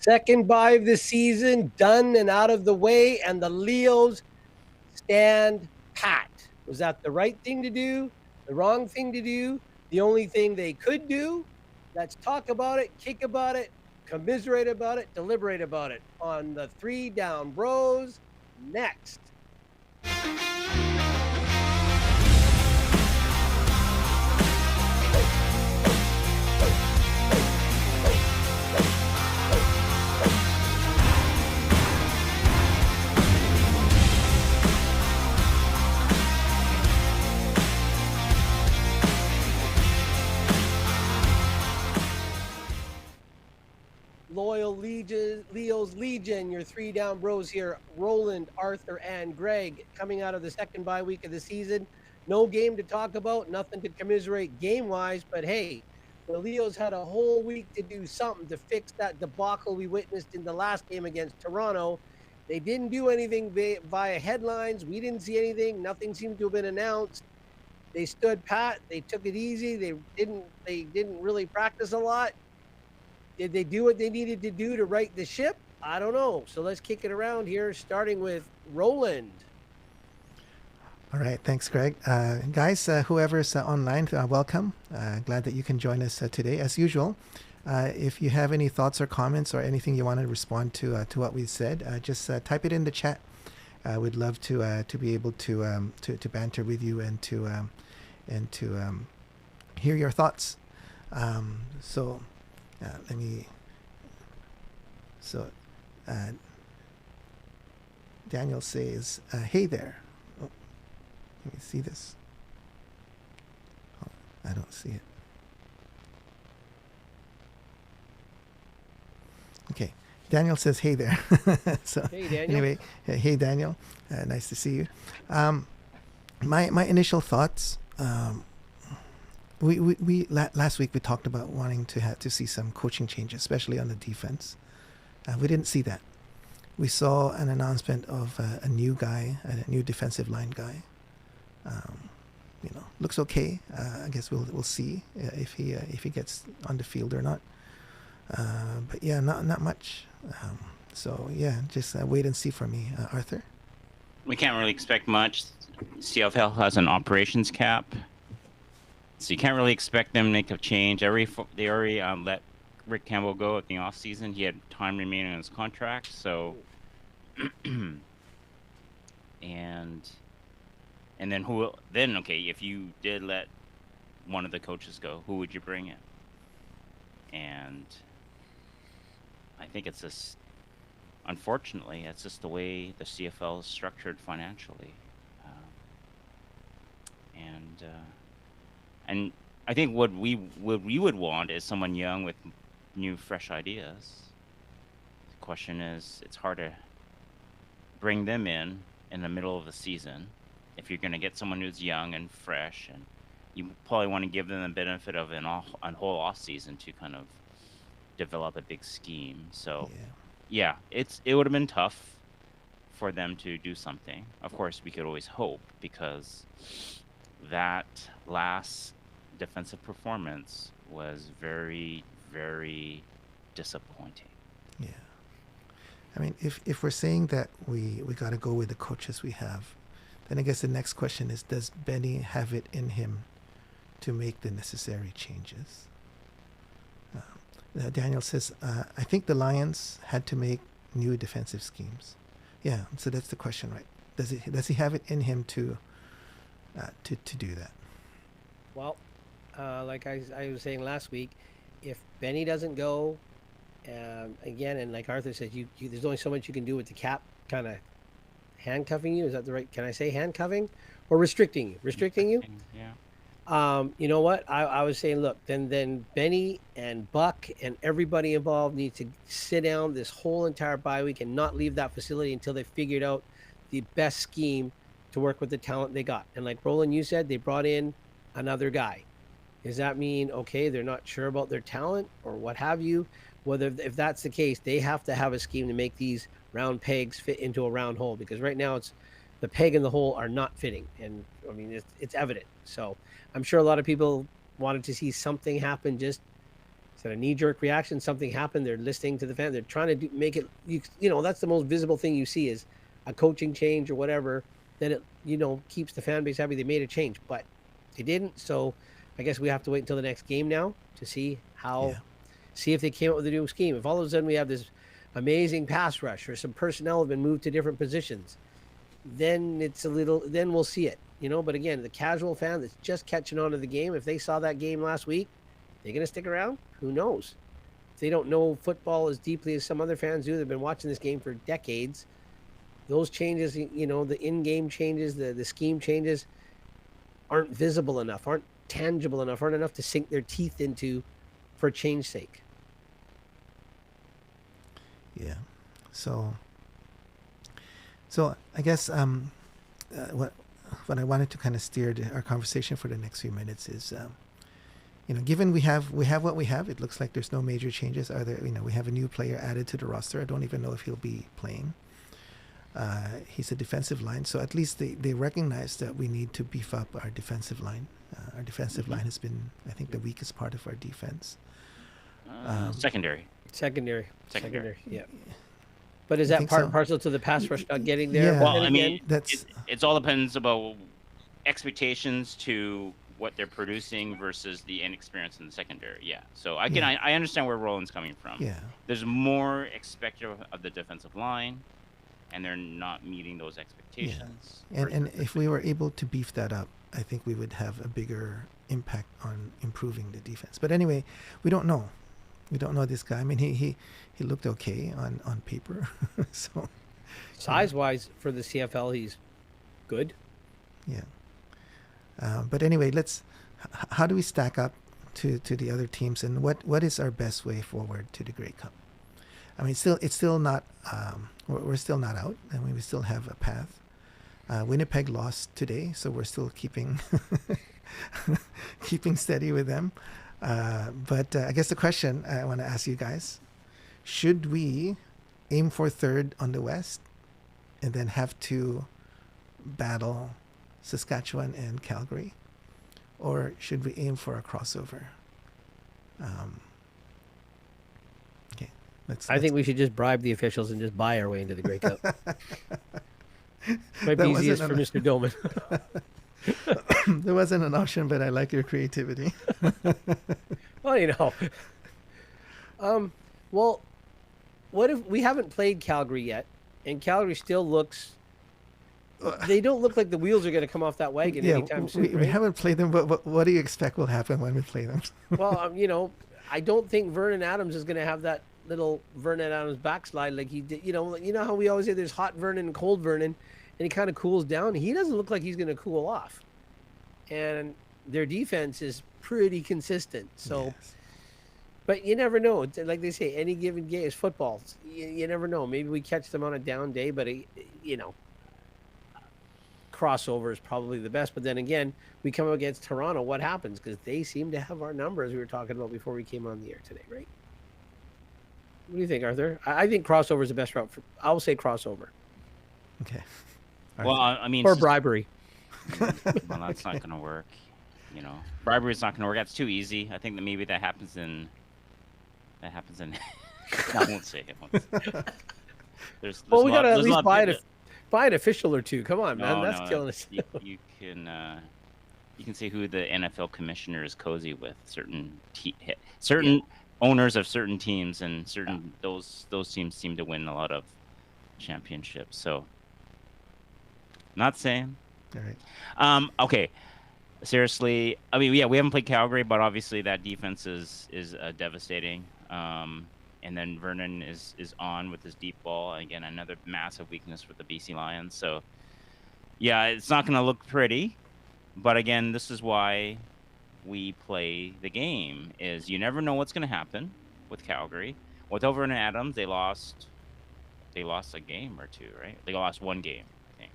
Second bye of the season, done and out of the way, and the Leos stand pat. Was that the right thing to do? The wrong thing to do? The only thing they could do? Let's talk about it, kick about it, commiserate about it, deliberate about it on the Three Down Bros next. Loyal Leo's Legion, your Three Down Bros here. Roland, Arthur, and Greg coming out of the second bye week of the season. No game to talk about, nothing to commiserate game-wise, but hey, the Leos had a whole week to do something to fix that debacle we witnessed in the last game against Toronto. They didn't do anything via headlines. We didn't see anything. Nothing seemed to have been announced. They stood pat. They took it easy. They didn't really practice a lot. Did they do what they needed to do to right the ship? I don't know. So let's kick it around here, starting with Roland. All right. Thanks, Greg. Guys, whoever's online, welcome. Glad that you can join us today. As usual, if you have any thoughts or comments or anything you want to respond to what we said, just type it in the chat. We'd love to be able to banter with you and to hear your thoughts. Daniel says, hey there. Oh, let me see this. Oh, I don't see it. Okay. Daniel says, hey there. So Hey, Daniel. Anyway, hey, Daniel. Nice to see you. My initial thoughts, last week we talked about wanting to see some coaching changes, especially on the defense. We didn't see that. We saw an announcement of a new guy, a new defensive line guy. Looks okay. I guess we'll see if he gets on the field or not. But yeah, not much. So yeah, just wait and see for me, Arthur. We can't really expect much. CFL has an operations cap, so you can't really expect them to make a change. They already let Rick Campbell go at the off season. He had time remaining on his contract, so and then if you did let one of the coaches go, who would you bring in? And I think it's just, unfortunately, it's just the way the CFL is structured financially. And I think what we would want is someone young with new, fresh ideas. The question is, it's hard to bring them in the middle of the season if you're going to get someone who's young and fresh, and you probably want to give them the benefit of a whole off season to kind of develop a big scheme. So yeah, it would have been tough for them to do something. Of course, we could always hope, because that last defensive performance was very, very disappointing. Yeah. I mean, if we're saying that we got to go with the coaches we have, then I guess the next question is, does Benny have it in him to make the necessary changes? Daniel says, I think the Lions had to make new defensive schemes. Yeah, so that's the question, right? Does he have it in him to do that? Well, like I was saying last week, if Benny doesn't go, again, and like Arthur said, you there's only so much you can do with the cap kind of handcuffing you. Is that the right? Can I say handcuffing or restricting you? Restricting you? Yeah. You know what? I was saying, look, then Benny and Buck and everybody involved needs to sit down this whole entire bye week and not leave that facility until they figured out the best scheme to work with the talent they got. And like Roland, you said, they brought in another guy. Does that mean, okay, they're not sure about their talent or what have you? If that's the case, they have to have a scheme to make these round pegs fit into a round hole, because right now it's the peg and the hole are not fitting. And I mean, it's evident. So I'm sure a lot of people wanted to see something happen just Is that a knee-jerk reaction? Something happened. They're listening to the fan. They're trying to make it. That's the most visible thing you see is a coaching change or whatever. That it keeps the fan base happy. They made a change, but they didn't. So I guess we have to wait until the next game now to see Yeah. if they came up with a new scheme. If all of a sudden we have this amazing pass rush or some personnel have been moved to different positions, then then we'll see it. But again, the casual fan that's just catching on to the game, if they saw that game last week, they're going to stick around? Who knows? If they don't know football as deeply as some other fans do, they've been watching this game for decades. Those changes, the in-game changes, the scheme changes aren't visible enough, aren't tangible enough, aren't enough to sink their teeth into for change's sake. Yeah. So I guess what I wanted to kind of steer our conversation for the next few minutes is, given we have what we have, it looks like there's no major changes. We have a new player added to the roster. I don't even know if he'll be playing. He's a defensive line, so at least they recognize that we need to beef up our defensive line. Our defensive line has been, I think, the weakest part of our defense. Secondary. Yeah. But is I that think part so. and parcel to the pass rush not getting there? Yeah. Well, Then I mean, again, That's it's all depends about expectations to what they're producing versus the inexperience in the secondary. Yeah. So I understand where Roland's coming from. yeah. There's more expected of the defensive line, and they're not meeting those expectations. And if we were able to beef that up, I think we would have a bigger impact on improving the defense. But anyway, we don't know. We don't know this guy. I mean, he looked okay on paper. So size-wise for the CFL, he's good. yeah. But anyway, how do we stack up to the other teams, and what is our best way forward to the Grey Cup? I mean, it's still not we're still not out. I mean, we still have a path. Winnipeg lost today, so we're still keeping steady with them. But I guess the question I want to ask you guys: should we aim for third on the West, and then have to battle Saskatchewan and Calgary, or should we aim for a crossover? Okay, I think we should just bribe the officials and just buy our way into the Grey Cup. Might be That easiest wasn't for Mr. Doman. there wasn't an option, but I like your creativity. Well, well, what if we haven't played Calgary yet, and Calgary still looks. They don't look like the wheels are going to come off that wagon anytime soon. We haven't played them, but what do you expect will happen when we play them? Well, I don't think Vernon Adams is going to have that little Vernon Adams backslide like he did. You know how we always say there's hot Vernon and cold Vernon, and he kind of cools down. He doesn't look like he's going to cool off, and their defense is pretty consistent. So, Yes. but you never know. Like they say, any given game is football. You never know. Maybe we catch them on a down day, but crossover is probably the best. But then again, we come up against Toronto. What happens? Because they seem to have our number, as we were talking about before we came on the air today, right? What do you think, Arthur? I think crossover is the best route. I'll say crossover. Okay. Well, I mean, Or bribery. well, that's not going to work. Bribery is not going to work. That's too easy. I think that maybe that happens in. I won't say it. There's Well, we a lot- got to at there's a least lot of buy people buy an official or two. Come on, man. No, That's no, killing us. You can see who the NFL commissioner is cozy with. Certain owners of certain teams, and those teams seem to win a lot of championships. So, not saying. All right. Okay. Seriously, I mean, yeah, we haven't played Calgary, but obviously that defense is devastating. And then Vernon is on with his deep ball. Again, another massive weakness with the BC Lions. So, yeah, it's not going to look pretty. But again, this is why we play the game. Is you never know what's going to happen with Calgary. With Vernon Adams, they lost a game or two, right? They lost one game, I think.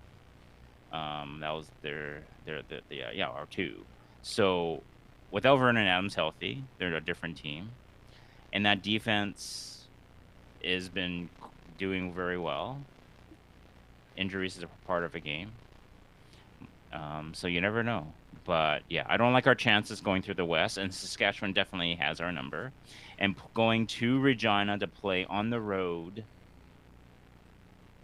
That was their or two. So, without Vernon Adams healthy, they're a different team. And that defense has been doing very well. Injuries is a part of a game. So you never know. But yeah, I don't like our chances going through the West, and Saskatchewan definitely has our number. And going to Regina to play on the road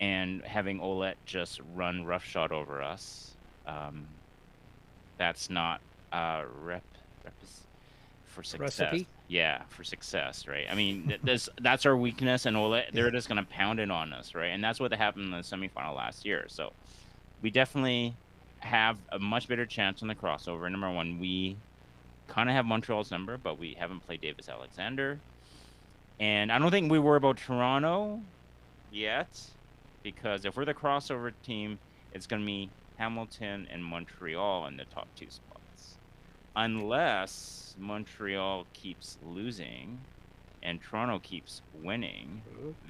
and having Olet just run roughshod over us, um, that's not rep for success. Recipe. Yeah, for success, right? I mean, that's our weakness, and Olet, they're Yeah. just gonna pound it on us, right? And that's what happened in the semifinal last year. So we definitely have a much better chance on the crossover. Number one, we kind of have Montreal's number, but we haven't played Davis Alexander. And I don't think we worry about Toronto yet, because if we're the crossover team, it's going to be Hamilton and Montreal in the top two spots. Unless Montreal keeps losing and Toronto keeps winning,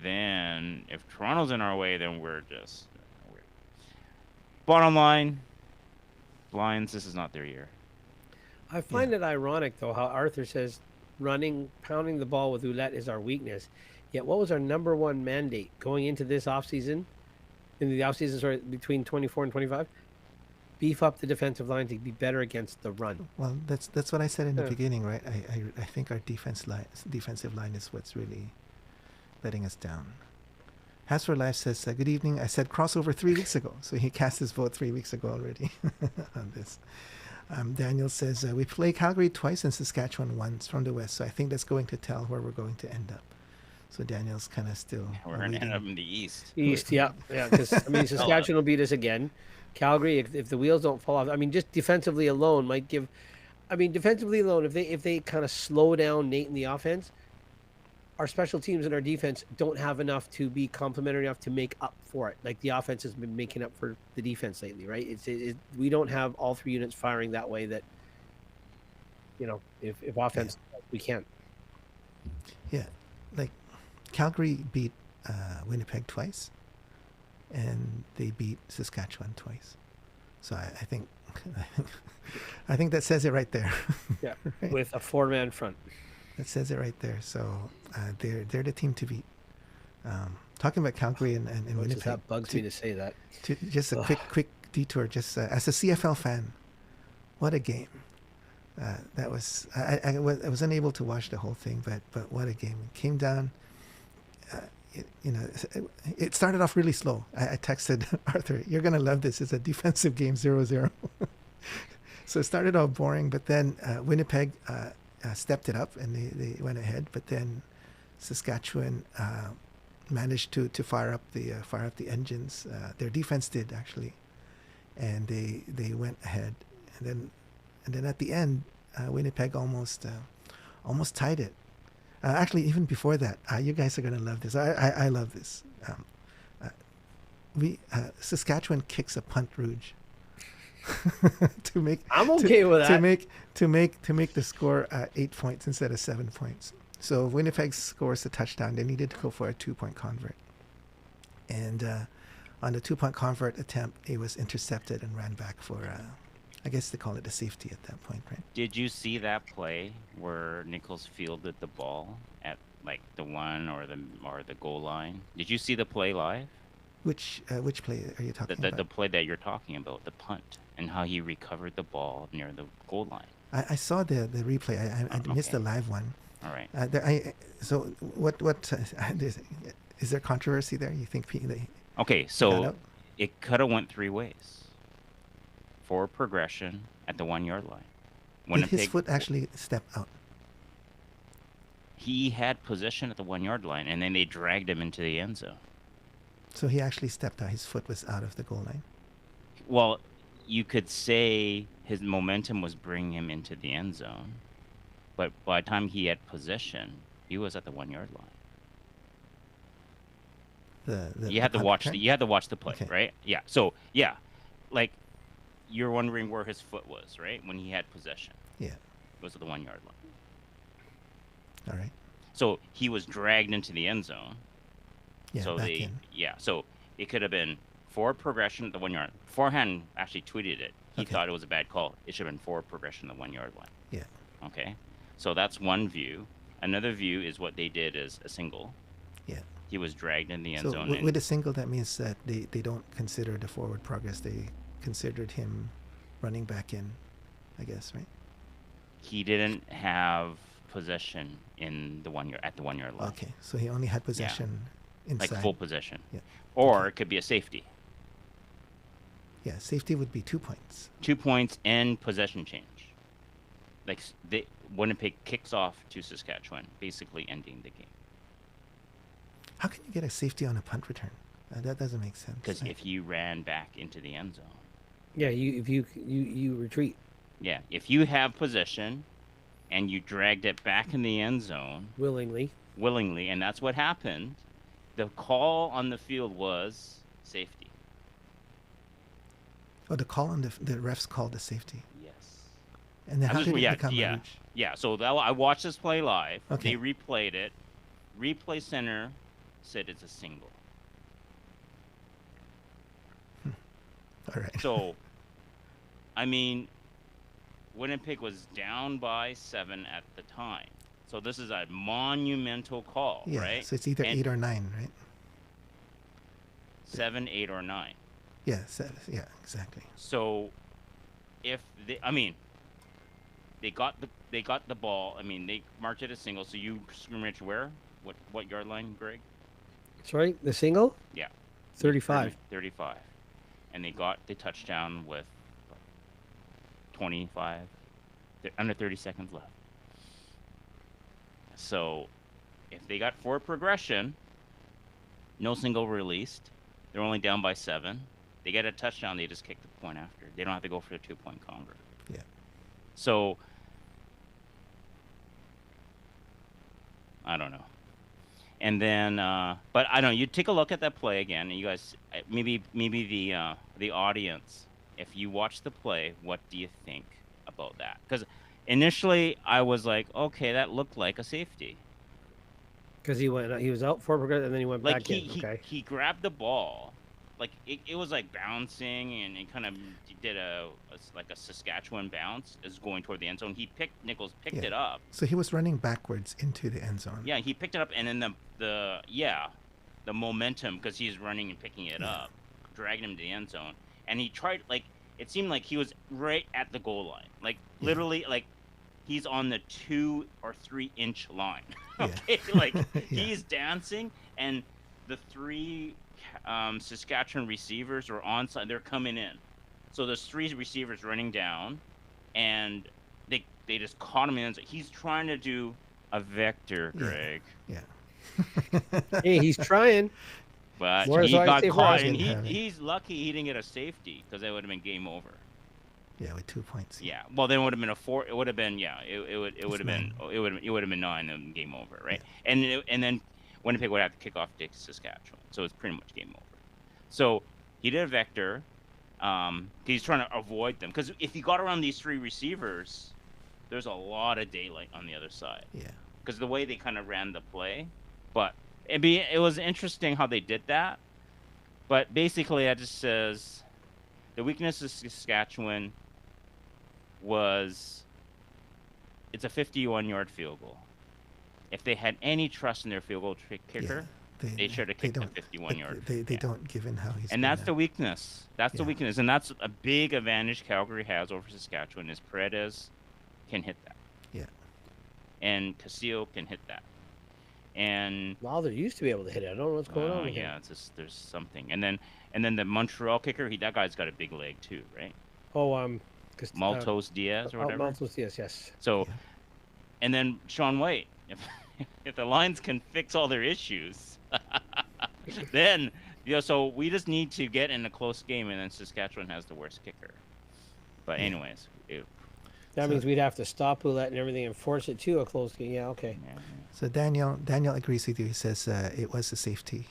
then if Toronto's in our way, then we're just... Bottom line, Lions, this is not their year. I find it ironic, though, how Arthur says pounding the ball with Ouellette is our weakness. Yet, what was our number one mandate going into this offseason? In the offseason, sorry, between 24 and 25? Beef up the defensive line to be better against the run. Well, that's what I said in the Yeah. beginning, right? I think our defensive line is what's really letting us down. Has for Life says, good evening. I said crossover 3 weeks ago. So he cast his vote 3 weeks ago already on this. Daniel says, we play Calgary twice and Saskatchewan once from the West. So I think that's going to tell where we're going to end up. So Daniel's kind of still... We're going to end up in the East. East, yeah. Because, I mean, Saskatchewan will beat us again. Calgary, if the wheels don't fall off, I mean, just defensively alone might give... I mean, defensively alone, if they kind of slow down Nate in the offense, our special teams and our defense don't have enough to be complementary enough to make up for it. Like the offense has been making up for the defense lately, right? We don't have all three units firing that way that, you know, if offense, we can't. Yeah, like Calgary beat Winnipeg twice, and they beat Saskatchewan twice. So I think I think that says it right there. Yeah, Right? with a four-man front. That says it right there. So they're the team to beat. Talking about Calgary and Winnipeg. That bugs me to say that. Just a quick detour. Just as a CFL fan, what a game! That was I was unable to watch the whole thing, but what a game! It came down. It started off really slow. I texted Arthur, "You're gonna love this. It's a defensive game, 0-0." So it started off boring, but then Winnipeg stepped it up and they went ahead. But then Saskatchewan managed to fire up the engines. Their defense did actually, and they went ahead. And then at the end, Winnipeg almost tied it. Actually, even before that, you guys are gonna love this. I love this. Saskatchewan kicks a punt rouge to make. I'm okay with that. To make the score 8 points instead of 7 points. So Winnipeg scores the touchdown. They needed to go for a 2-point convert, and on the 2-point convert attempt, it was intercepted and ran back for. I guess they call it a safety at that point, right? Did you see that play where Nichols fielded the ball at like the 1 or the goal line? Did you see the play live? Which play are you talking about? The play that you're talking about, the punt, and how he recovered the ball near the goal line. I saw the replay. I missed the live one. All right. So what is there controversy there? You think Okay, so it could have went 3 ways. Forward progression at the 1-yard line. Did his foot actually step out? He had possession at the 1-yard line, and then they dragged him into the end zone. So he actually stepped out. His foot was out of the goal line. Well, you could say his momentum was bringing him into the end zone, but by the time he had possession, he was at the 1-yard line. You had to watch the play, okay. Right? Yeah. So yeah, like you're wondering where his foot was, right? When he had possession. Yeah. It was at the 1-yard line. All right. So he was dragged into the end zone. Yeah. So back in. Yeah. So it could have been forward progression at the 1-yard. Forehand actually tweeted it. He thought it was a bad call. It should have been forward progression at the 1-yard line. Yeah. Okay. So that's one view. Another view is what they did as a single. Yeah. He was dragged in the end zone. So with a single, that means that they don't consider the forward progress. They considered him running back in, I guess, right? He didn't have possession in the 1 year at the 1 yard line. Okay, so he only had possession Like inside. full possession. Yeah. Or Okay. it could be a safety. Yeah, safety would be 2 points. 2 points and possession change. Like Winnipeg kicks off to Saskatchewan, basically ending the game. How can you get a safety on a punt return? That doesn't make sense. Because if you ran back into the end zone. Yeah, you retreat Yeah, if you have possession and you dragged it back in the end zone willingly, and that's what happened, the call on the field was safety. Oh, the call on the refs called the safety. Yes. And then how did it become a reach? Yeah, so I watched this play live. Okay. They replayed it. Replay center said it's a single. All right. So, I mean, Winnipeg was down by 7 at the time. So this is a monumental call, Yeah, right? so it's either And 8 or 9, right? 7, 8, or 9. Yeah, yeah, exactly. So, if they got the ball. I mean, they marked it as single. So you scrimmage where? What yard line, Greg? Sorry, the single? Yeah. 35. 35. And they got the touchdown with 25, under 30 seconds left. So if they got 4 progression, no single released, they're only down by 7. They get a touchdown, they just kick the point after. They don't have to go for a 2-point convert. Yeah. So I don't know. And then, but I don't know. You take a look at that play again, and you guys, maybe the audience, if you watch the play, what do you think about that? Because initially I was like, okay, that looked like a safety. Because he was out for progress, and then he went Like back in. Okay. he grabbed the ball, like it was like bouncing, and it kind of did a Saskatchewan bounce, is going toward the end zone. Nichols picked it up. So he was running backwards into the end zone. Yeah, he picked it up, and then the momentum, because he's running and picking it up, dragged him to the end zone, and he tried, like, it seemed like he was right at the goal line, like literally, like he's on the 2 or 3 inch line. Okay, like he's dancing, and the 3 Saskatchewan receivers are onside. They're coming in, so there's 3 receivers running down, and they just caught him in. He's trying to do a vector, Greg. Yeah. Hey, he's trying. But More he so I got say caught, Ryan. and he's lucky he didn't get a safety, because that would have been game over. Yeah, with 2 points. Yeah, well, then it would have been a 4. It would have been it would have been 9 and game over, right? Yeah. And then Winnipeg would have to kick off to Saskatchewan, so it's pretty much game over. So he did a vector. He's trying to avoid them, because if he got around these 3 receivers, there's a lot of daylight on the other side. Yeah. Because the way they kind of ran the play, but it was interesting how they did that. But basically, that just says the weakness of Saskatchewan was it's a 51-yard field goal. If they had any trust in their field goal kicker, they should have kicked a 51-yard. They don't, given how he's. And that's the weakness. That's the weakness, and that's a big advantage Calgary has over Saskatchewan, is Paredes can hit that. Yeah. And Castillo can hit that. And Well, they used to be able to hit it. I don't know what's going on. yeah, it's just, there's something. And then the Montreal kicker, that guy's got a big leg too, right? Oh, Maltos Diaz or whatever. Maltos Diaz, yes. So, and then Sean White. If the Lions can fix all their issues, then so we just need to get in a close game, and then Saskatchewan has the worst kicker. But anyways, that means we'd have to stop Ouellette and everything and force it to a close game. Yeah, okay. Yeah. So Daniel agrees with you. He says it was a safety.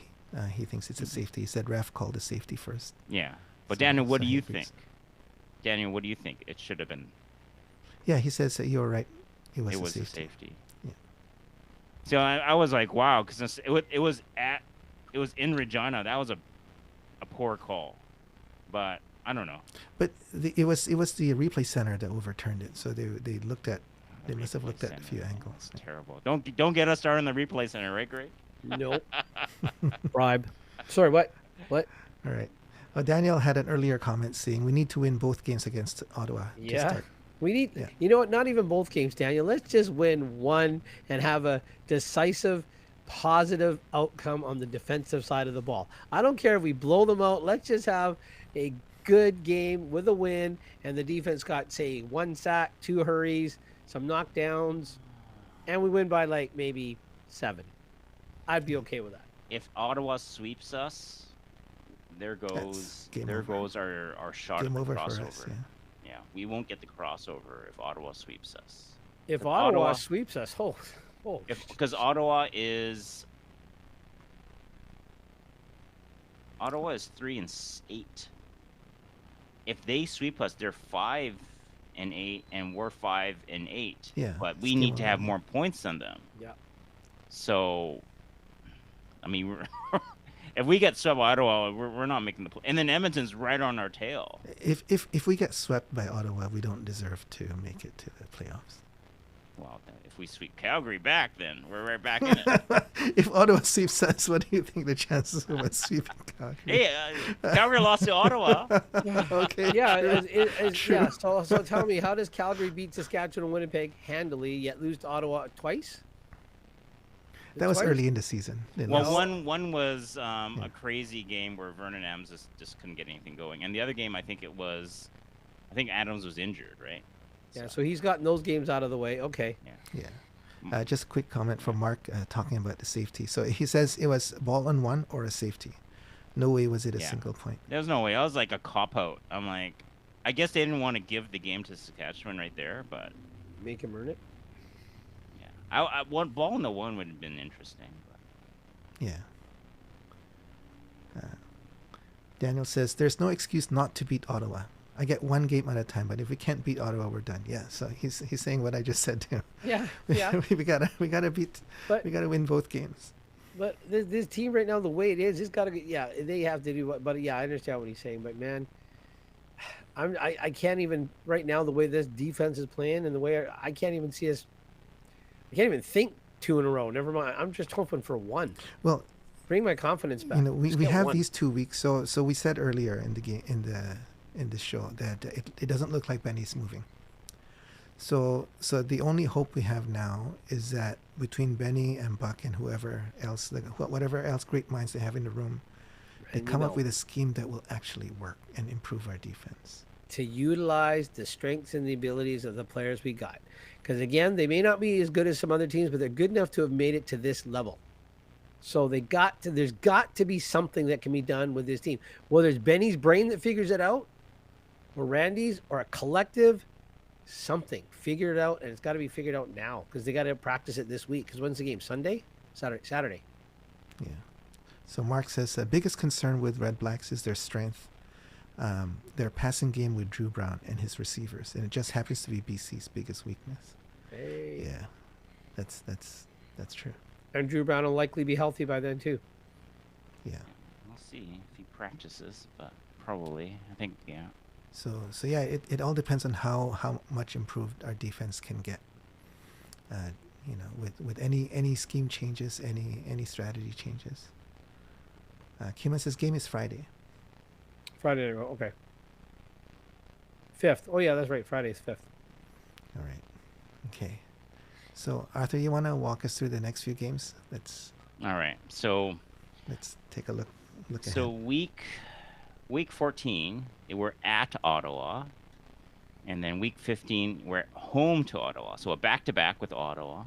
He thinks it's a safety. He said ref called a safety first. Yeah, but So- Daniel, what so do he you agrees. think? Daniel, what do you think? It should have been. Yeah, he says that you're right. It was a a safety. safety. Yeah. So I was like, wow, because it was in Regina. That was a poor call, but I don't know. But it was the replay center that overturned it. So they looked at. They must have looked at a few angles. It's terrible. Don't get us started on the replay center, right, Greg? Nope. Bribe. Sorry, what? What? All right. Daniel had an earlier comment saying we need to win both games against Ottawa to Yeah. start. We need, Yeah. you know what? Not even both games, Daniel. Let's just win one and have a decisive, positive outcome on the defensive side of the ball. I don't care if we blow them out. Let's just have a good game with a win. And the defense got, say, 1 sack, 2 hurries, some knockdowns, and we win by like maybe 7. I'd be okay with that. If Ottawa sweeps us, there goes game there over. goes our shot Game at the over crossover. for us. Yeah. Yeah, we won't get the crossover if Ottawa sweeps us. If Ottawa sweeps us, Because Ottawa is 3-8. If they sweep us, they're 5-8, and we're 5-8. Yeah, but it's we game need to over, have yeah. more points than them. yeah. So, I mean, if we get swept by Ottawa, we're not making the play. And then Edmonton's right on our tail. If we get swept by Ottawa, we don't deserve to make it to the playoffs. Well, if we sweep Calgary back, then we're right back in it. If Ottawa sweeps us, what do you think the chances of us sweeping Calgary? Hey, Calgary lost to Ottawa. Okay. Yeah, True. yeah. So tell me, how does Calgary beat Saskatchewan and Winnipeg handily, yet lose to Ottawa twice? That was Twice? early in the season. Well, one was a crazy game where Vernon Adams just couldn't get anything going, and the other game I think Adams was injured, right? Yeah, so he's gotten those games out of the way. Okay. Yeah. Just a quick comment from Mark talking about the safety. So he says it was ball on one or a safety. No way was it a single point. There's no way. I was like a cop out. I'm like, I guess they didn't want to give the game to Saskatchewan right there, but Make him earn it. yeah, one ball in the one would have been interesting. But. Yeah. Daniel says there's no excuse not to beat Ottawa. I get one game at a time, but if we can't beat Ottawa, we're done. Yeah. So he's saying what I just said to him. Yeah, yeah. we gotta win both games. But this team right now, the way it is, it's got to. Yeah, they have to do. But yeah, I understand what he's saying. But man, I can't even right now the way this defense is playing and the way I can't even see us. I can't even think 2 in a row. Never mind. I'm just hoping for 1. Well, Bring my confidence back. we Just get have 1. these 2 weeks. So we said earlier in the game in the show that it doesn't look like Benny's moving. So the only hope we have now is that between Benny and Buck and whoever else, whatever else great minds they have in the room, they And, come up with a scheme that will actually work and improve our defense. to utilize the strengths and the abilities of the players we got. Because again, they may not be as good as some other teams, but they're good enough to have made it to this level. So there's got to be something that can be done with this team. Whether it's Benny's brain that figures it out, or Randy's, or a collective, something. Figure it out, and it's got to be figured out now because they got to practice it this week. Because when's the game? Sunday? Saturday. Yeah. So Mark says the biggest concern with Red Blacks is their strength, their passing game with Drew Brown and his receivers, and it just happens to be BC's biggest weakness. Hey. Yeah, that's true. And Drew Brown will likely be healthy by then too. Yeah. We'll see if he practices, but probably. I think, yeah. So yeah, it all depends on how much improved our defense can get. With any scheme changes, any strategy changes. Kima says game is Friday. Friday. Okay. 5th. Oh yeah, that's right. Friday's 5th. All right. Okay. So Arthur, you want to walk us through the next few games? Let's All right. So take a look So ahead. week 14, we're at Ottawa, and then week 15, we're at home to Ottawa. So a back-to-back with Ottawa.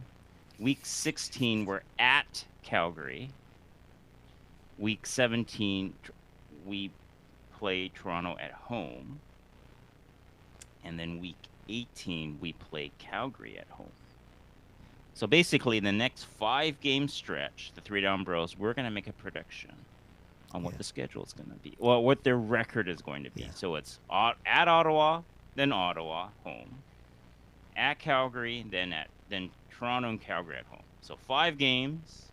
Week 16, we're at Calgary. Week 17, we play Toronto at home. And then week 18, we play Calgary at home. So basically, the next 5-game stretch, the 3 Down Bros, we're going to make a prediction on what the schedule is going to be. Well, what their record is going to be. Yeah. So it's at Ottawa, then Ottawa, home. At Calgary, then Toronto and Calgary at home. So 5 games.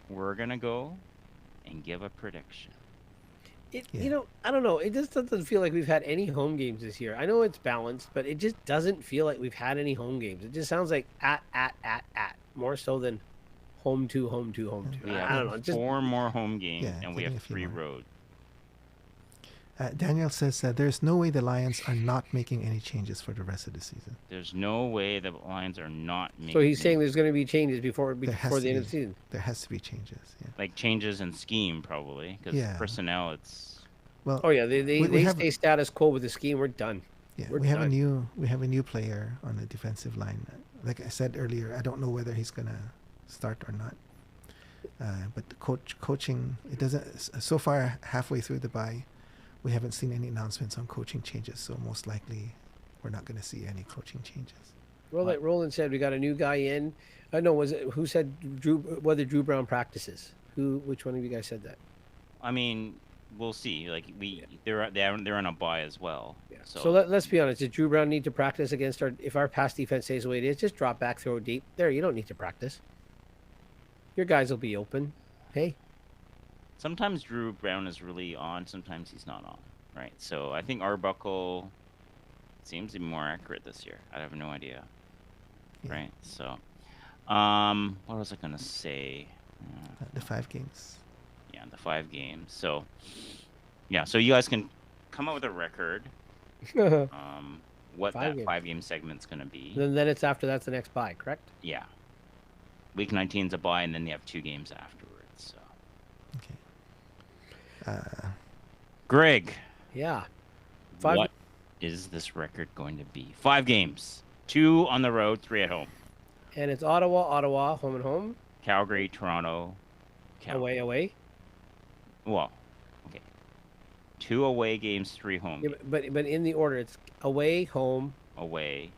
We're going to go and give a prediction. I don't know. It just doesn't feel like we've had any home games this year. I know it's balanced, but it just doesn't feel like we've had any home games. It just sounds like at, more so than home to. We I have don't know. Just 4 more home games, Yeah, and we getting have a few 3 more. road. Daniel says there's no way the Lions are not making any changes for the rest of the season. There's no way the Lions are not making. So he's saying there's going to be changes before There has the to end be. of the season. There has to be changes. Yeah. like changes in scheme probably because Yeah. personnel. It's Well, Oh yeah, we they have- stay status quo with the scheme. We're done. yeah, we're we have done. a new player on the defensive line. Like I said earlier, I don't know whether he's gonna start or not. But the coaching, it doesn't. So far, halfway through the bye, we haven't seen any announcements on coaching changes. So most likely, we're not going to see any coaching changes. Well, like Roland said, we got a new guy in. I know was it who said whether Drew Brown practices? Which one of you guys said that? I mean, we'll see. Like they're on a bye as well. Yeah. So, So let's be honest. Did Drew Brown need to practice against if our pass defense stays the way it is? Just drop back, throw deep. There, you don't need to practice. Your guys will be open. Hey, sometimes Drew Brown is really on. Sometimes he's not on. Right. So I think Arbuckle seems to be more accurate this year. I have no idea. Yeah. Right. So, what was I gonna say? The 5 games. Yeah, the 5 games. So, yeah. So you guys can come up with a record. What 5 that games. 5-game segment's gonna be. then it's after that's the next bye, correct? Yeah. Week 19's a bye, and then they have 2 games afterwards. So, Okay. Greg, Yeah. 5. what is this record going to be? 5 games, 2 on the road, 3 at home. And it's Ottawa, home and home, Calgary, Toronto, away. Well, okay. 2 away games, 3 home. Yeah, games. but in the order, it's away, home, Away,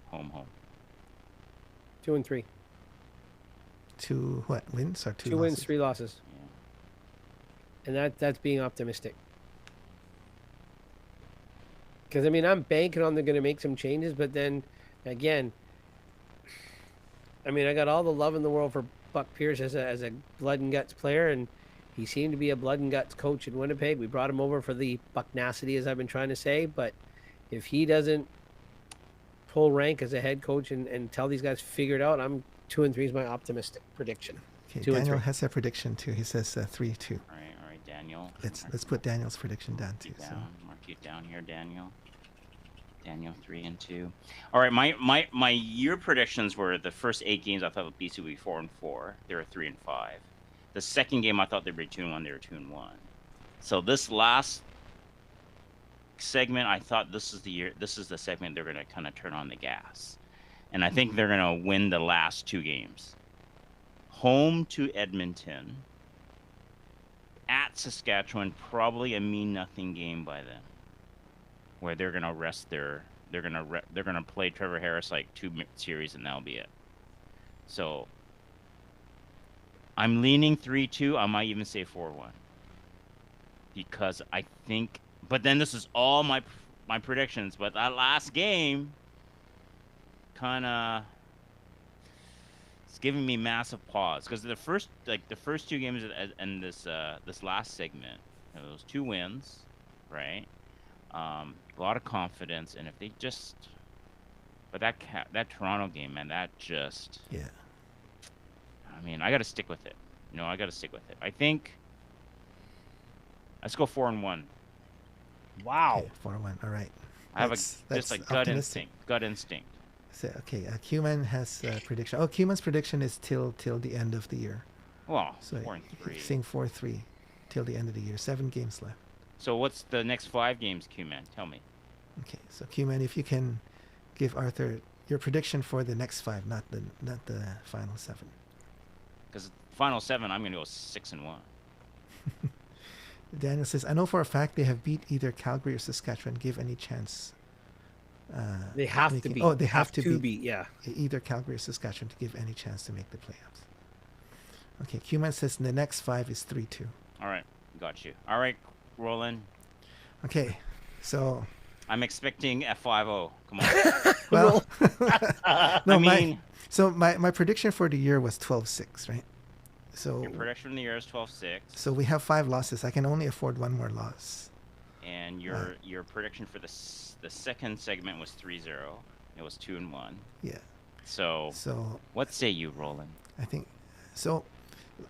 home. 2 and 3. 2 wins or 2 2 losses? wins, 3 losses, Yeah. and that's being optimistic. Because I mean, I'm banking on they're going to make some changes, but then again, I mean, I got all the love in the world for Buck Pierce as a blood and guts player, and he seemed to be a blood and guts coach in Winnipeg. We brought him over for the Bucknacity, as I've been trying to say, but if he doesn't pull rank as a head coach and tell these guys figure it out, I'm 2 and 3 is my optimistic prediction. Okay, 2 and Daniel 3. has a prediction too. He says 3-2. All right, Daniel. Let's put Daniel's prediction down too. So Mark you down here, Daniel. Daniel 3 and 2. All right, my year predictions were the first 8 games I thought BC would be 4 and 4. They were 3 and 5. The second game I thought they'd be 2 and 1. They were 2 and 1. So this last segment, I thought this is the year. This is the segment they're gonna kind of turn on the gas, and I think they're gonna win the last 2 games. Home to Edmonton. At Saskatchewan, probably a mean nothing game by then, where they're gonna rest they're gonna play Trevor Harris like 2 series and that'll be it. So I'm leaning 3-2. I might even say 4-1 because I think. But then this is all my predictions. But that last game, kind of, it's giving me massive pause because the first 2 games and this last segment, those 2 wins, right? A lot of confidence, and if they just, but that Toronto game, man, that just, yeah. I mean, I got to stick with it. I got to stick with it. I think, let's go 4-1. Wow. Okay, 4-1. All right. I have That's just like gut optimistic. instinct. Gut instinct. So, okay, Q-Man has a prediction. Oh, Q-Man's prediction is till the end of the year. Well, So 4 and 3. he's saying 4-3 till the end of the year. 7 games left. So what's the next 5 games, Q-Man? Tell me. Okay, so Q-Man, if you can give Arthur your prediction for the next 5, not the final 7. Because final 7, I'm gonna go 6 and 1. Daniel says, I know for a fact they have beat either Calgary or Saskatchewan. Give any chance. They have to making- be. Oh, they have to beat beat. Yeah. either Calgary or Saskatchewan to give any chance to make the playoffs. Okay, Q-Man says the next 5 is 3-2. All right, got you. All right, Roland. Okay, so I'm expecting a 5-0. Come on. well, no, I mean, my prediction for the year was 12-6, right? So your prediction from the year is 12-6, so we have 5 losses. I can only afford 1 more loss. and your prediction for the second segment was 3-0. It was 2 and 1. Yeah. So So what say you, Roland? I think so.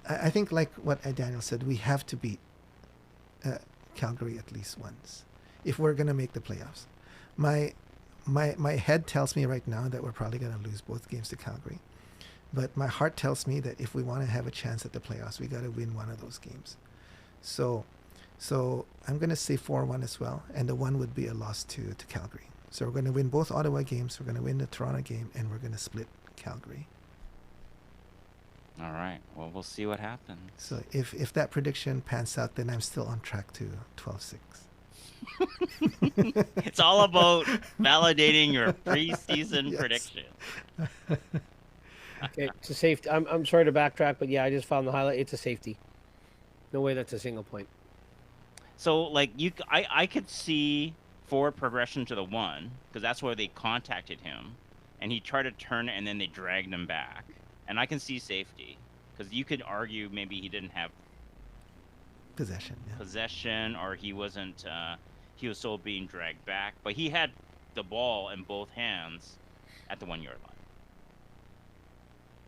I think like what Daniel said, we have to beat Calgary at least once if we're going to make the playoffs. My head tells me right now that we're probably going to lose both games to Calgary. But my heart tells me that if we want to have a chance at the playoffs, we got to win one of those games. So I'm going to say 4-1 as well, and the one would be a loss to Calgary. So we're going to win both Ottawa games, we're going to win the Toronto game, and we're going to split Calgary. All right. Well, we'll see what happens. So if that prediction pans out, then I'm still on track to 12-6. It's all about validating your preseason Yes. prediction. Okay, it's a safety. I'm sorry to backtrack, but yeah, I just found the highlight. It's a safety. No way that's a single point. So, like, I could see forward progression to the 1 because that's where they contacted him, and he tried to turn it, and then they dragged him back. And I can see safety because you could argue maybe he didn't have Possession. or he wasn't. He was still being dragged back, but he had the ball in both hands at the 1 yard line.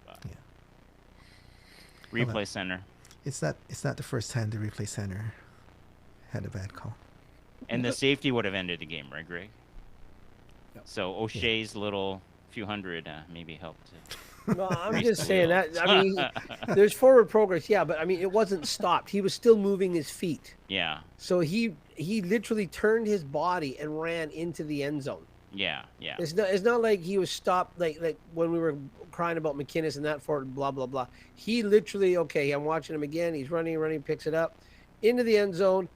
But Yeah. replay center. It's not the first time the replay center had a bad call. And the safety would have ended the game, right, Greg? Yep. So O'Shea's little few hundred maybe helped. No, I'm Race just the saying that. wheels. I mean, there's forward progress, yeah, but I mean, it wasn't stopped. He was still moving his feet. Yeah, So he literally turned his body and ran into the end zone. yeah. It's not like he was stopped like when we were crying about McInnes and that for blah blah blah. He literally, okay, I'm watching him again. He's running, picks it up into the end zone.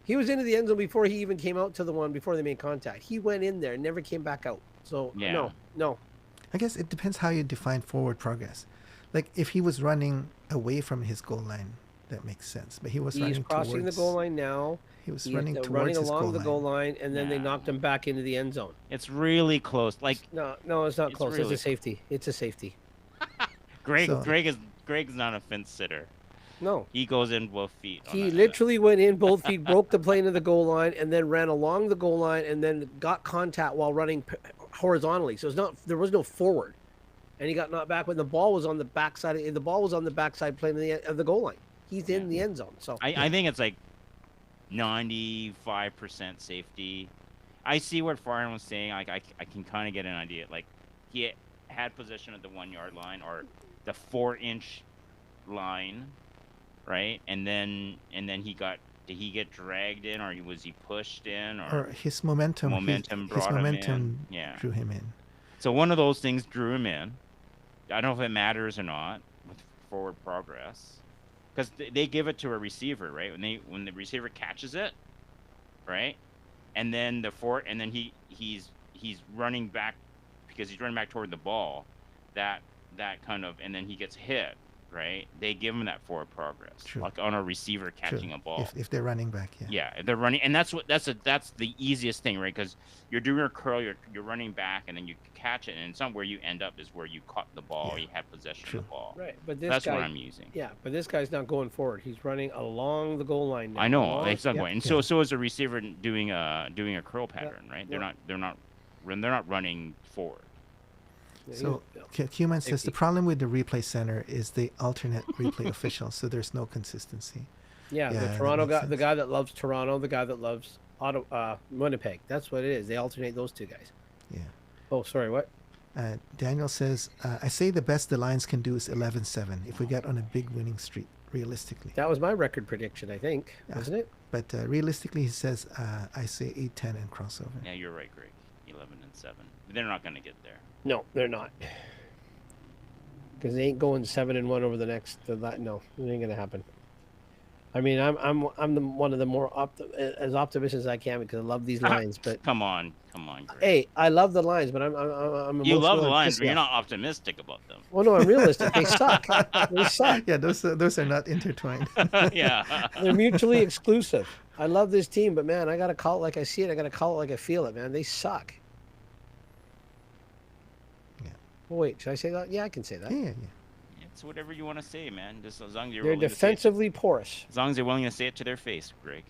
He was into the end zone before he even came out to the one before they made contact. He went in there and never came back out. So Yeah. no. I guess it depends how you define forward progress. Like if he was running away from his goal line, that makes sense. But he was He's running crossing towards, the goal line now. He was He's running towards running his along goal the line. goal line, and then they Yeah. knocked him back into the end zone. It's really close. Like No, it's not It's close. really- It's a safety. It's a safety. Greg's not a fence sitter. No. He goes in both feet. on He that. literally went in both feet, broke the plane of the goal line, and then ran along the goal line, and then got contact while running horizontally. So there was no forward, and he got knocked back when the ball was on the backside. The ball was on the backside plane of the goal line. He's in the end zone. So I think it's like 95% safety. I see what Farhan was saying. Like I can kind of get an idea. Like he had possession at the 1 yard line or the 4-inch line, right? And then did he get dragged in or was he pushed in Or his momentum. Momentum his brought him in. momentum Yeah. drew him in. So one of those things drew him in. I don't know if it matters or not with forward progress, because they give it to a receiver, right? When the receiver catches it, right, and then he's running back because he's running back toward the ball, that kind of, and then he gets hit, right? They give him that forward progress, True. like on a receiver catching True. a ball. If they're running back, yeah. Yeah, if they're running, and that's the easiest thing, right? Because you're doing a curl, you're running back, and then you catch it, and it's not where you end up is where you caught the ball, Yeah. you had possession True. of the ball. right, but this That's guy, what I'm using. yeah, but this guy's not going forward. He's running along the goal line now. I know Along- it's not yeah. going, and Yeah. so is a receiver doing a curl pattern, right? yeah. They're not running forward. Yeah, So yeah. Q-Man says Safety. the problem with the replay center is they alternate replay officials, so there's no consistency. Yeah, Yeah, the that Toronto makes guy, the sense. guy that loves Toronto, the guy that loves Winnipeg. That's what it is. They alternate those two guys. Yeah. Oh, sorry, what? Daniel says, I say the best the Lions can do is 11-7 if we get on a big winning streak, realistically. That was my record prediction, I think, Yeah. wasn't it? But realistically, he says, I say 8-10 and crossover. Yeah, you're right, Greg. 11-7. But they're not going to get there. No, they're not. Because they ain't going 7-1 over the next. No, it ain't gonna happen. I mean, I'm one of the more as optimistic as I can because I love these Lions. But Come on, Greg. hey, I love the Lions, but I'm You love the emotional and Lions, pissed but you're off. not optimistic about them. Well, no, I'm realistic. They suck. They suck. Yeah, those are not intertwined. Yeah. They're mutually exclusive. I love this team, but man, I gotta call it like I see it. I gotta call it like I feel it, man. They suck. Yeah. Oh, wait, should I say that? Yeah, I can say that. Yeah. It's whatever you want to say, man. Just as long as you're They're willing to say it. defensively porous. As long as you're willing to say it to their face, Greg.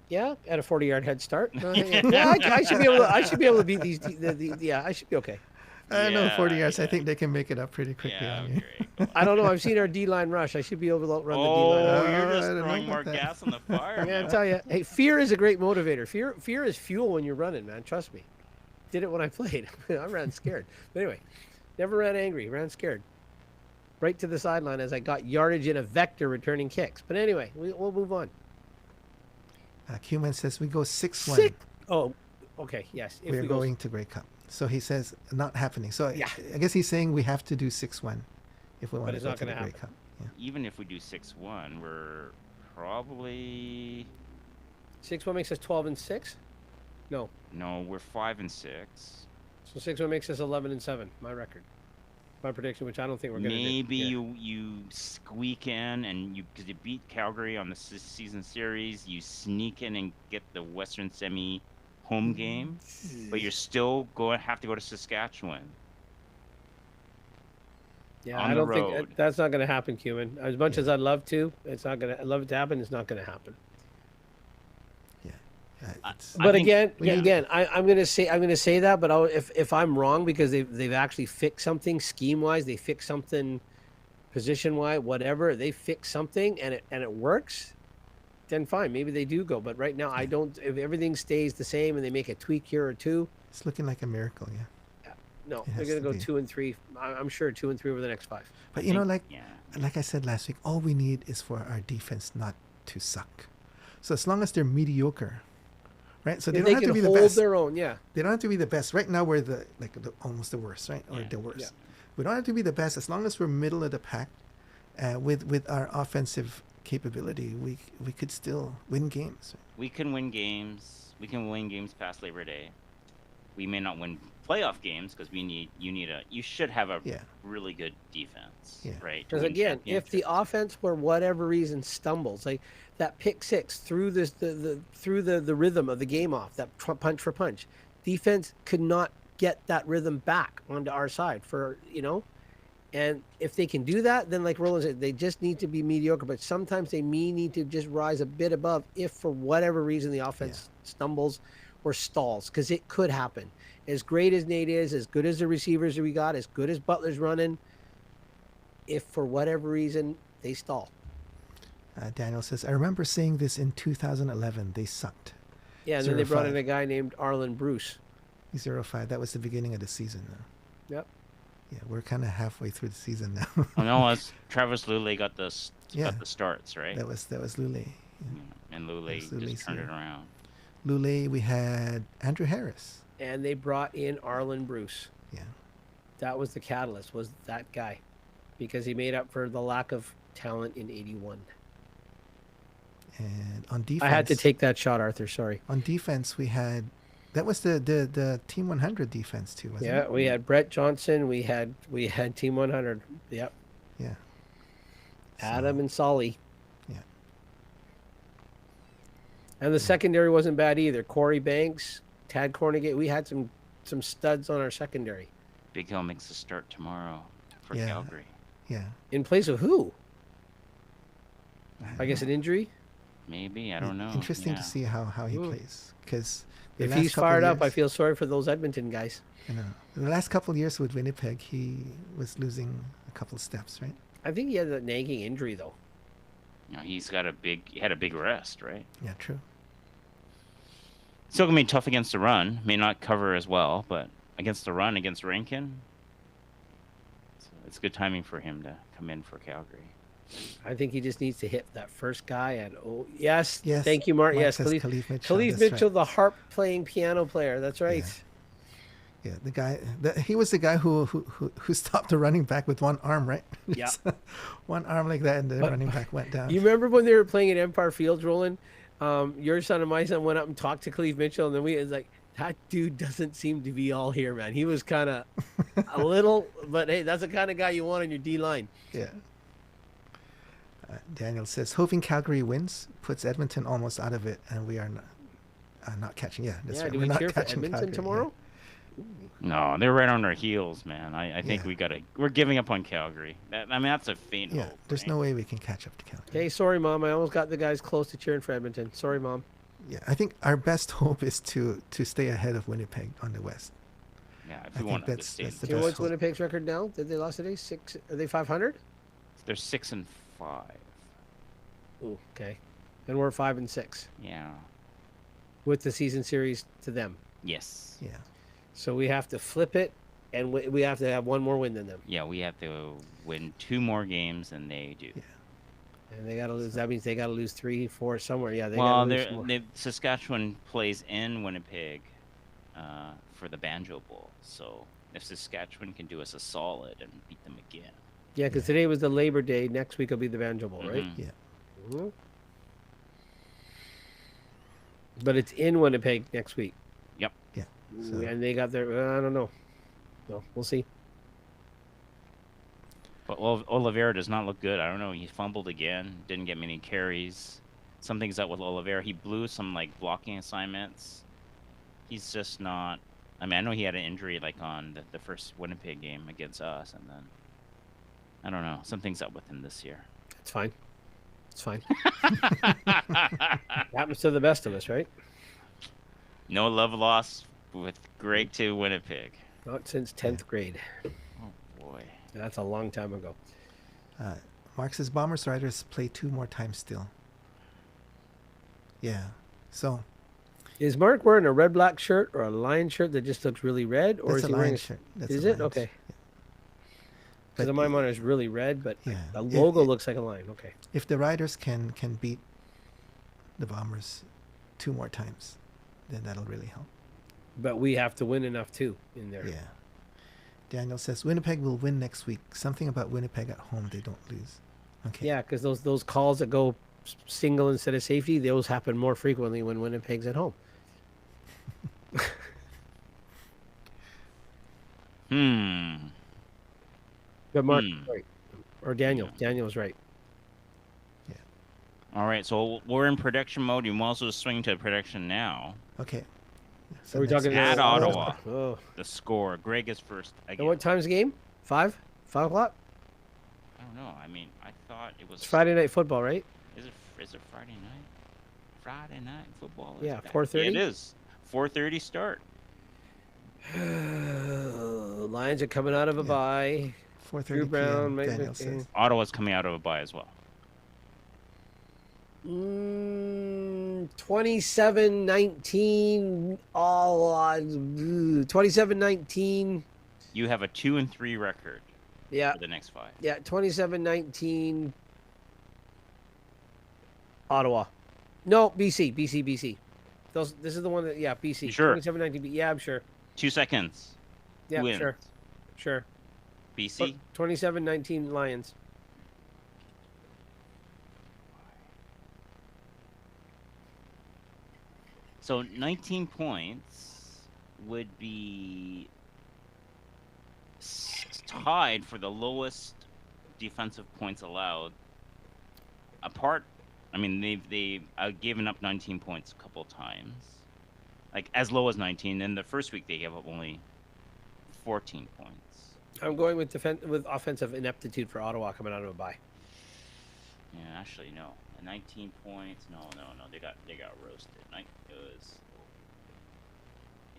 Yeah, at a 40-yard head start. Yeah, I should be able to. I should be able to beat these. Yeah, I should be okay. I know 40 Yeah, yards. I yeah. think they can make it up pretty quickly Yeah, on you. Greg. I don't know. I've seen our D line rush. I should be able to outrun the D Oh, line. you're just I don't throwing more that. gas on the fire, I gotta man. tell you, hey, fear is a great motivator. Fear is fuel when you're running, man. Trust me. Did it when I played. I ran scared. But anyway, never ran angry. Ran scared. Right to the sideline as I got yardage in a vector returning kicks. But anyway, we'll move on. Q-Man says we go 6-1. Sick. Oh, okay. Yes. If We're we go, going to Grey Cup. So he says not happening. So Yeah. I guess he's saying we have to do 6-1 if we want to it's go not to the gonna Grey happen. Cup. Yeah. Even if we do 6-1, we're probably 6-1 makes us 12-6. No. no, we're 5-6. So 6-1 makes us 11-7. My record. My prediction, which I don't think we're gonna Maybe do. you squeak in and because you beat Calgary on the season series, you sneak in and get the Western Semi home game, but you're still going to have to go to Saskatchewan. Yeah, on I the don't think road. that's not gonna happen, Cuban. As much Yeah. as I'd love to, it's not gonna. I'd love it to happen. It's not gonna happen. It's, I But think- again, yeah. I'm gonna say that. But if I'm wrong because they've actually fixed something scheme wise, they fixed something position wise, whatever they fix something and it works, then fine. Maybe they do go. But right now, I don't. If everything stays the same and they make a tweak here or two, it's looking like a miracle, yeah. no, It they're has gonna to go be. 2 and 3. I'm sure 2 and 3 over the next 5. But you know, like Yeah. I said last week, all we need is for our defense not to suck. So as long as they're mediocre, right? So they If don't they have to can be the hold best. their own, yeah. They don't have to be the best. Right now we're almost the worst, right? Or Yeah. the worst. Yeah. We don't have to be the best as long as we're middle of the pack. With our offensive capability, we could still win games. We can win games. We can win games past Labor Day. We may not win playoff games because you should have a Yeah. really good defense, Yeah. right? to Because win again, if the championships. offense for whatever reason stumbles, like that pick six threw the rhythm of the game off, that punch for punch, defense could not get that rhythm back onto our side and if they can do that, then like Roland said, they just need to be mediocre. But sometimes they may need to just rise a bit above if for whatever reason the offense stumbles or stalls, because it could happen. As great as Nate is, as good as the receivers we got, as good as Butler's running, if for whatever reason they stall. Daniel says, I remember saying this in 2011. They sucked. Yeah, and then they brought 0-5. in a guy named Arlen Bruce. 0-5. That was the beginning of the season now. Yep. Yeah, we're kind of halfway through the season now. I know as Travis Luley got the Yeah. starts, right? that was Lule. Yeah. And Luley That's Lulei's just turned it here. around. Lule, we had Andrew Harris. And they brought in Arlen Bruce. Yeah. That was the catalyst, was that guy. Because he made up for the lack of talent in 81. And on defense, I had to take that shot, Arthur. Sorry. On defense, we had that was the Team 100 defense too, wasn't Yeah, it? we had Brett Johnson. We had Team 100. Yep. Yeah. Adam and Solly. Yeah. And the secondary wasn't bad either. Corey Banks, Tad Cornegate. We had some studs on our secondary. Big Hill makes a start tomorrow for Yeah. Calgary. Yeah. In place of who? I guess an injury. Maybe, I don't know. Interesting Yeah. to see how he Ooh. plays because If he's fired up, I feel sorry for those Edmonton guys. You know, the last couple of years with Winnipeg, he was losing a couple of steps, right? I think he had a nagging injury though. You know, he had a big rest, right? Yeah, true. Still gonna be tough against the run. May not cover as well, but against the run, against Rankin, it's good timing for him to come in for Calgary. I think he just needs to hit that first guy. And yes, Yes. thank you, Mark. Mark Yes, says Khalif, Khalif Mitchell. Khalif that's Mitchell, right. the harp playing piano player. That's right. Yeah, the guy. He was the guy who stopped the running back with one arm, right? Yeah. One arm like that, and the But- running back went down. You remember when they were playing at Empire Fields, Roland? Your son and my son went up and talked to Khalif Mitchell, and then it was like, that dude doesn't seem to be all here, man. He was kind of a little, but hey, that's the kind of guy you want on your D line. Yeah. Daniel says, hoping Calgary wins puts Edmonton almost out of it, and we are not catching. Yeah, that's Yeah, right. do We're we not cheer for catching Edmonton Calgary, yeah. tomorrow? No, they're right on our heels, man. I think Yeah. we're giving up on Calgary. That's a faint Yeah, hope. there's right? no way we can catch up to Calgary. Hey, sorry, Mom. I almost got the guys close to cheering for Edmonton. Sorry, Mom. Yeah, I think our best hope is to stay ahead of Winnipeg on the West. Yeah, if I we think want to that's stay, the Do you know best what's hope. Winnipeg's record now? Did they lost today? 6? Are they 500? they're 6-5. Ooh, okay. and we're 5-6 Yeah. with the season series to them. Yes. Yeah. So we have to flip it, and we have to have one more win than them. Yeah, we have to win 2 more games than they do. Yeah. And they got to lose. That means they got to lose 3, 4 somewhere. Yeah, they Well, got to lose some more. Saskatchewan plays in Winnipeg for the Banjo Bowl. So if Saskatchewan can do us a solid and beat them again. Yeah, because today was the Labor Day. Next week will be the Banjo Bowl, right? Mhm. Yeah. Mhm. But it's in Winnipeg next week. Yep. Yeah. So, And they got their, I don't know. No, we'll see. But Oliveira does not look good. I don't know. He fumbled again. Didn't get many carries. Something's up with Oliveira. He blew some like blocking assignments. He's just not. I mean, I know he had an injury like on the first Winnipeg game against us, and then I don't know. Something's up with him this year. It's fine. It's fine. Happens to the best of us, right? No love lost with Greg to Winnipeg. Not since 10th grade. Oh boy. That's a long time ago. Mark says Bombers Riders play 2 more times still. Yeah. So Is Mark wearing a red-black shirt or a lion shirt that just looks really red? Or that's is a he wearing Lion a shirt. That's Is a it? Lions. Okay. Yeah. Because But my monitor is really red, but yeah, the logo looks like a lion. Okay. if the Riders can beat the Bombers 2 more times, then that'll really help. But we have to win enough too in there. Yeah. Daniel says Winnipeg will win next week. Something about Winnipeg at home, they don't lose. Okay. Yeah, because those calls that go single instead of safety, those happen more frequently when Winnipeg's at home. But Mark, right. Or Daniel. Daniel's right. All right, so we're in prediction mode. You might also swing to prediction now. Okay. Are we next- talking At Ottawa. Oh. The score. Greg is first again. And what time's the game? 5? 5 o'clock? I don't know. I mean, I thought it was It's Friday night football, right? Is it Friday night? Friday night football. Is Yeah, back. 4:30? It is. 4:30 start. Lions are coming out of a bye. 4:30 Drew Brown, p.m. Mike Daniel McCain. says. Ottawa's coming out of a bye as well. 27-19 all odds. 27-19. You have a 2-3 record Yeah. for the next 5. Yeah, 27-19 Ottawa. No, BC. This is the one that BC. Sure. 27-19. Yeah, I'm sure. 2 seconds. Yeah, Who wins? Sure. BC. 27-19 Lions. So 19 points would be tied for the lowest defensive points allowed. I mean, they've given up 19 points a couple times, like as low as 19. And the first week they gave up only 14 points. I'm going with offensive ineptitude for Ottawa coming out of a bye. Yeah, actually no. 19 points. No. They got roasted. It was.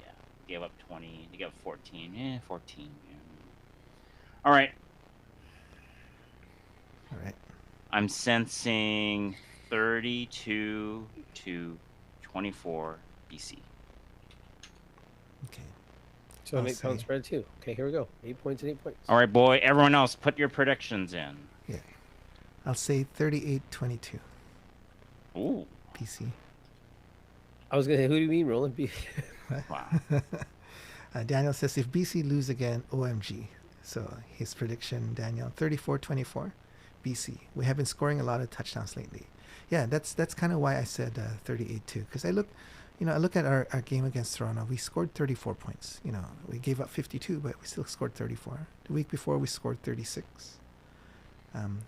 Yeah, gave up 20. They got 14. 14. Yeah. All right. I'm sensing 32 to 24 BC. Okay. So an I'll 8-pound say- spread too. Okay, here we go. 8 points and 8 points. All right, boy. Everyone else, put your predictions in. I'll say 38-22 Ooh. PC. I was gonna say, who do you mean, Roland? Wow. Daniel says if BC lose again, OMG. So his prediction, Daniel, 34-24 BC. We have been scoring a lot of touchdowns lately. Yeah, that's kind of why I said 38 too. Because I look at our game against Toronto. We scored 34 points. We gave up 52, but we still scored 34. The week before we scored 36.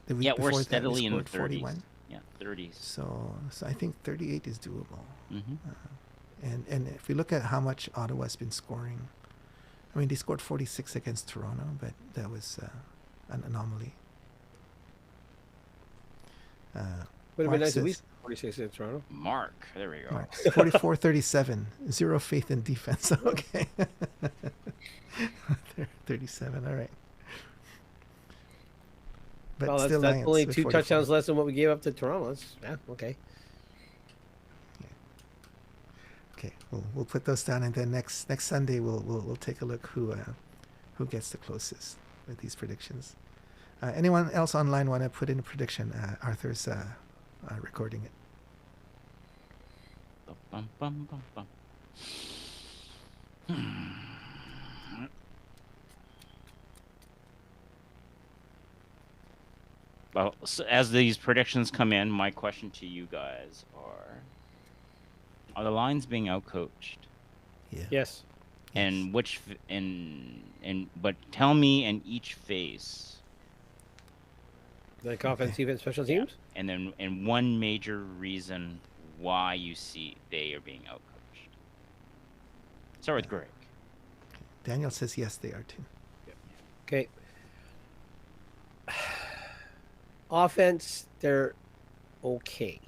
The week We're before that, steadily we in the scored 30s. 41. Yeah, 30s. So I think 38 is doable. Mm-hmm. And if we look at how much Ottawa's been scoring, I mean, they scored 46 against Toronto, but that was an anomaly. Would have been Mark nice if we says- scored 46 in Toronto. Mark, there we go. Mark, 44-37. Zero faith in defense. Okay. 37. All right. But Well, still that's Lions only with 2 44. touchdowns less than what we gave up to Toronto. Okay. Okay, we'll put those down, and then next Sunday we'll take a look who gets the closest with these predictions. Anyone else online want to put in a prediction? Arthur's recording it. Bum, bum, bum, bum. Well, so as these predictions come in, my question to you guys are the Lions being outcoached? Yeah. Yes. And which but tell me in each phase. Like offense, Okay. defense, special Yeah. teams. And then one major reason why you see they are being outcoached. Start with Greg. Daniel says yes, they are too. Okay. Offense, they're okay.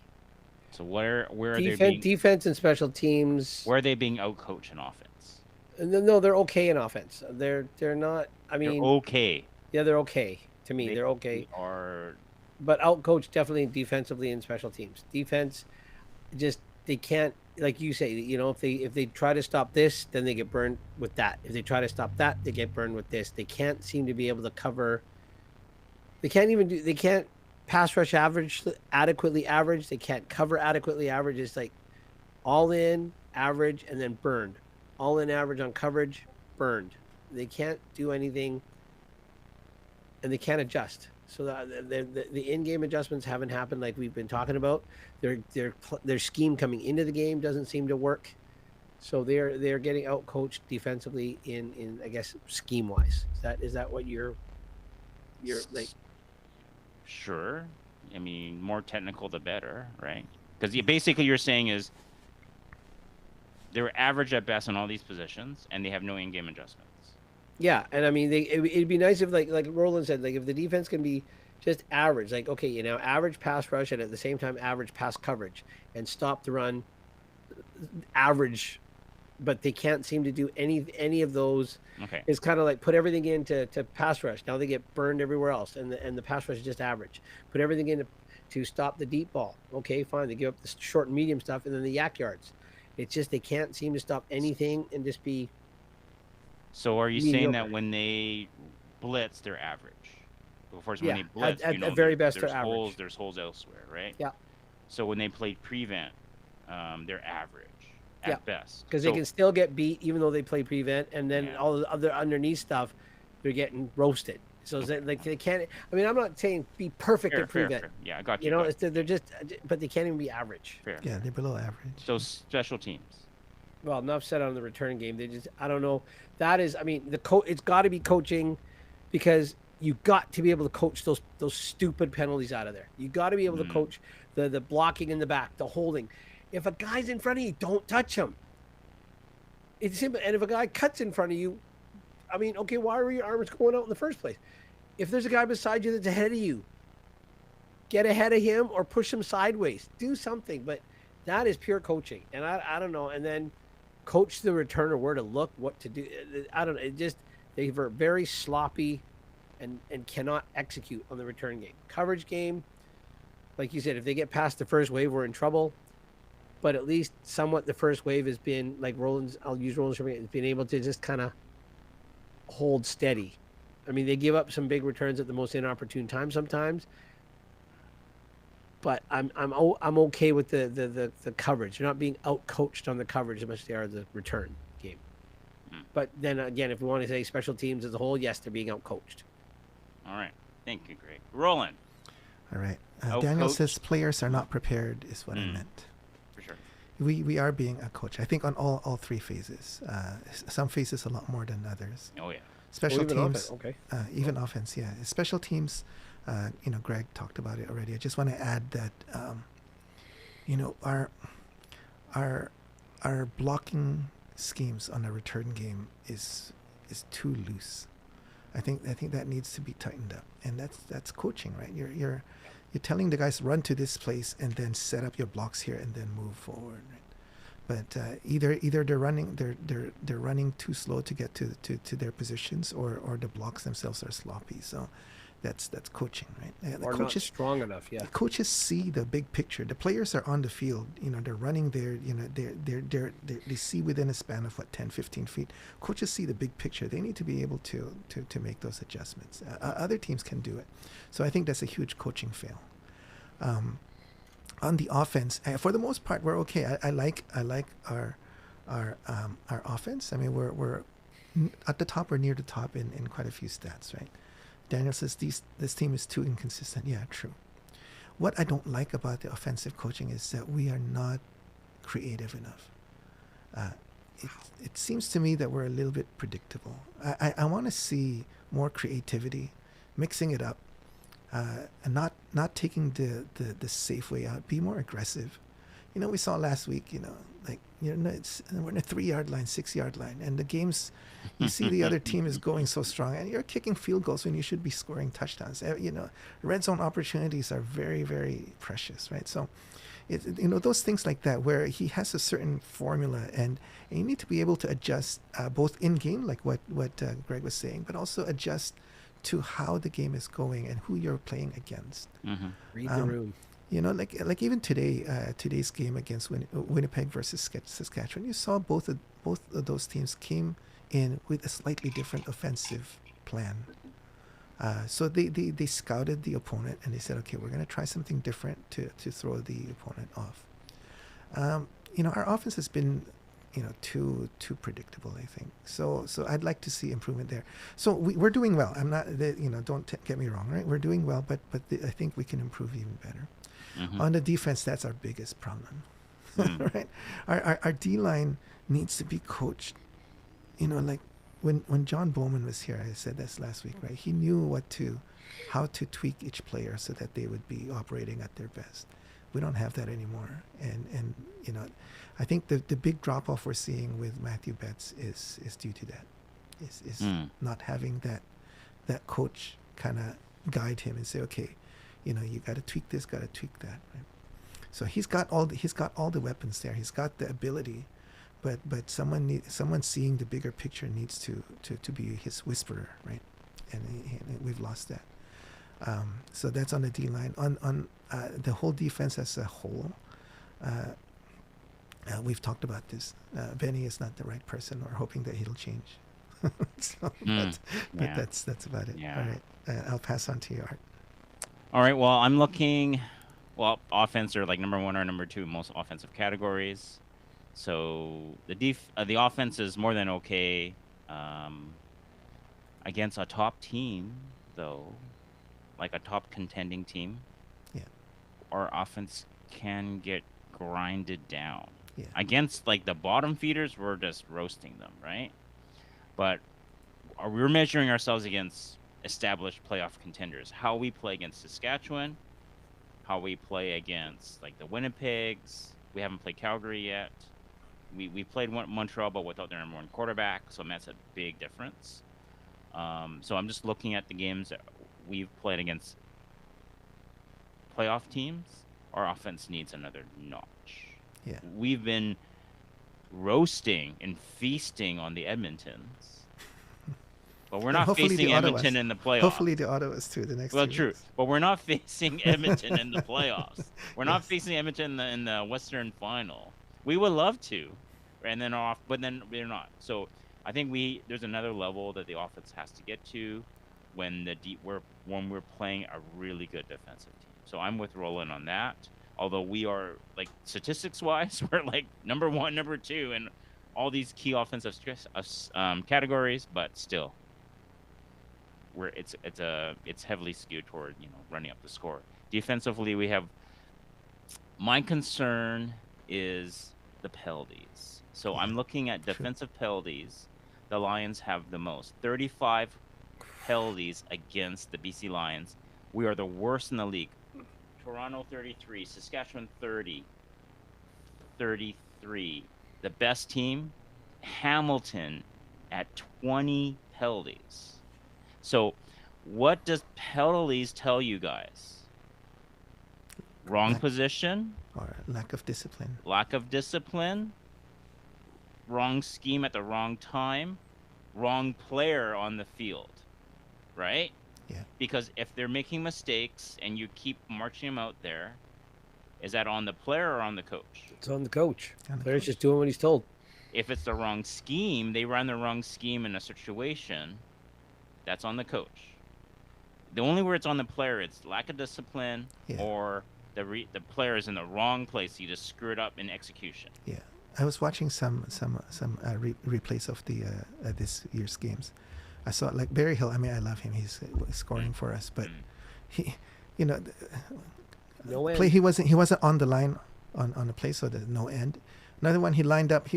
So where are they Defense, being defense, and special teams. where are they being outcoached in offense? No, they're okay in offense. They're not. I They're mean, okay. yeah, they're okay to me. They're okay. They are But outcoached definitely defensively and special teams. Defense, just they can't, like you say, you know, if they try to stop this, then they get burned with that. If they try to stop that, they get burned with this. They can't seem to be able to cover. They can't pass rush adequately average. They can't cover adequately average. It's like all in average and then burned. All in average on coverage, burned. They can't do anything, and they can't adjust. So the in-game adjustments haven't happened like we've been talking about. Their scheme coming into the game doesn't seem to work. So they're getting out coached defensively in I guess scheme wise. Is that what you're like? sure. I mean, more technical the better, right? Because basically you're saying is they're average at best on all these positions, and they have no in-game adjustments. Yeah, and I mean, it'd be nice if like Roland said, like if the defense can be just average, like okay, you know, average pass rush and at the same time average pass coverage, and stop the run, average, but they can't seem to do any of those. Okay. It's kind of like put everything into pass rush. Now they get burned everywhere else, and the pass rush is just average. Put everything in to stop the deep ball. Okay, fine. They give up the short and medium stuff, and then the yak yards. It's just they can't seem to stop anything and just be. So are you saying that mediocre. when they blitz, they're average? Of course, Yeah, when they blitz, at you know, very best, there's they're average. there's holes elsewhere, right? Yeah. So when they play prevent, they're average at Yeah. best. Because So, they can still get beat even though they play prevent, and then Yeah. all the other underneath stuff, they're getting roasted. So it's like they can't. I mean, I'm not saying be perfect fair, at fair, prevent. fair. Yeah, I got you. You know, got it's, they're just, but they can't even be average. fair. Yeah, they're below average. So special teams. Well, enough said on the return game. They just, I don't know. That is, I mean, it's got to be coaching, because you got to be able to coach those stupid penalties out of there. You got to be able to coach the blocking in the back, the holding. If a guy's in front of you, don't touch him. It's simple. And if a guy cuts in front of you, I mean, okay, why were your arms going out in the first place? If there's a guy beside you that's ahead of you, get ahead of him or push him sideways. Do something. But that is pure coaching. And I don't know. And then coach the returner where to look, what to do. I don't know. It just, they were very sloppy and cannot execute on the return game. Coverage game, like you said, if they get past the first wave, we're in trouble. But at least somewhat the first wave has been, like I'll use Roland's, has been able to just kind of hold steady. I mean, they give up some big returns at the most inopportune time sometimes. But I'm okay with the coverage. They're not being out coached on the coverage as much as they are the return game. But then again, if we want to say special teams as a whole, yes, they're being out coached. All right. Thank you, Greg. Roland. All right. Daniel Outcoached? says players are not prepared is what I meant. For sure. We are being a coach. I think on all three phases. Some phases a lot more than others. Oh yeah. Special Even teams, offense, okay. even offense, yeah. Special teams, you know, Greg talked about it already. I just want to add that, you know, our blocking schemes on a return game is too loose. I think that needs to be tightened up, and that's coaching, right? You're telling the guys run to this place and then set up your blocks here and then move forward, right? But either they're running too slow to get to their positions, or the blocks themselves are sloppy. So that's coaching, right? The Or not coaches strong enough. Yeah. the coaches see the big picture. The players are on the field, they're running there, they see within a span of 10, 15 feet. Coaches see the big picture. They need to be able to make those adjustments. Other teams can do it. So I think that's a huge coaching fail. On the offense, for the most part, we're okay. I like our offense. I mean, we're at the top or near the top in quite a few stats, right? Daniel says this team is too inconsistent. Yeah, true. What I don't like about the offensive coaching is that we are not creative enough. Uh, it seems to me that we're a little bit predictable. I want to see more creativity, mixing it up, and not taking the safe way out. Be more aggressive. We saw last week. We're in a 3-yard line, 6-yard line, and the games, you see the other team is going so strong, and you're kicking field goals when you should be scoring touchdowns. Red zone opportunities are very, very precious, right? So, those things like that, where he has a certain formula, and you need to be able to adjust both in game, like what Greg was saying, but also adjust to how the game is going and who you're playing against. Mm-hmm. Read the room. Like even today's game against Winnipeg versus Saskatchewan, you saw both of those teams came in with a slightly different offensive plan. So they scouted the opponent and they said, okay, we're going to try something different to throw the opponent off. Our offense has been too predictable, I think. So I'd like to see improvement there. So we're doing well. I'm not, don't get me wrong, right? We're doing well, but I think we can improve even better. Mm-hmm. On the defense, that's our biggest problem, right? Our D line needs to be coached. Like when John Bowman was here, I said this last week, right? He knew how to tweak each player so that they would be operating at their best. We don't have that anymore, and I think the big drop off we're seeing with Matthew Betts is due to that, is not having that coach kind of guide him and say, okay, you got to tweak this, got to tweak that. Right? So he's got all the weapons there. He's got the ability, but someone seeing the bigger picture needs to be his whisperer, right? And we've lost that. So that's on the D line. On the whole defense as a whole, we've talked about this. Benny is not the right person. We're hoping that he'll change. But Yeah. that's about it. Yeah. All right, I'll pass on to you, Art. All right. Well, I'm looking. Well, offense are like number 1 or number 2 most offensive categories. So the offense is more than okay. Against a top team, though, like a top contending team, Yeah. our offense can get grinded down. Yeah. Against like the bottom feeders, we're just roasting them, right? But we're measuring ourselves against established playoff contenders. How we play against Saskatchewan, how we play against like the Winnipegs. We haven't played Calgary yet. We played Montreal, but without their number 1 quarterback, so that's a big difference. So I'm just looking at the games that we've played against playoff teams. Our offense needs another notch. Yeah. We've been roasting and feasting on the Edmontons, but we're not Hopefully facing the Ottawas. Edmonton in the playoffs. Hopefully the Ottawas too. The next. Well, 2 true, weeks. but we're not facing Edmonton in the playoffs. We're not Yes. facing Edmonton in the Western Final. We would love to, and then but then we're not. So I think there's another level that the offense has to get to when we're playing a really good defensive team. So I'm with Roland on that. Although we are like statistics wise, we're like number 1, number 2 in all these key offensive categories, but still, it's heavily skewed toward running up the score. Defensively, we have. My concern is the penalties. So Yeah, I'm looking at true. defensive penalties. The Lions have the most, 35 penalties against the BC Lions. We are the worst in the league. Toronto 33, Saskatchewan 30, 33. The best team, Hamilton, at 20 penalties. So what does penalties tell you guys? Wrong Lack- position, Or lack of discipline. lack of discipline, wrong scheme at the wrong time, wrong player on the field, right? Yeah. Because if they're making mistakes and you keep marching them out there, is that on the player or on the coach? It's on the coach. On the Player's coach. just doing what he's told. If it's the wrong scheme, they run the wrong scheme in a situation, that's on the coach. The only where it's on the player, it's lack of discipline Yeah. or the player is in the wrong place. You just screw it up in execution. Yeah, I was watching some replays of the this year's games. I saw like Barry Hill. I mean, I love him. He's scoring for us, but he, you know, No end. play he wasn't on the line on the play, so there's no end. Another one he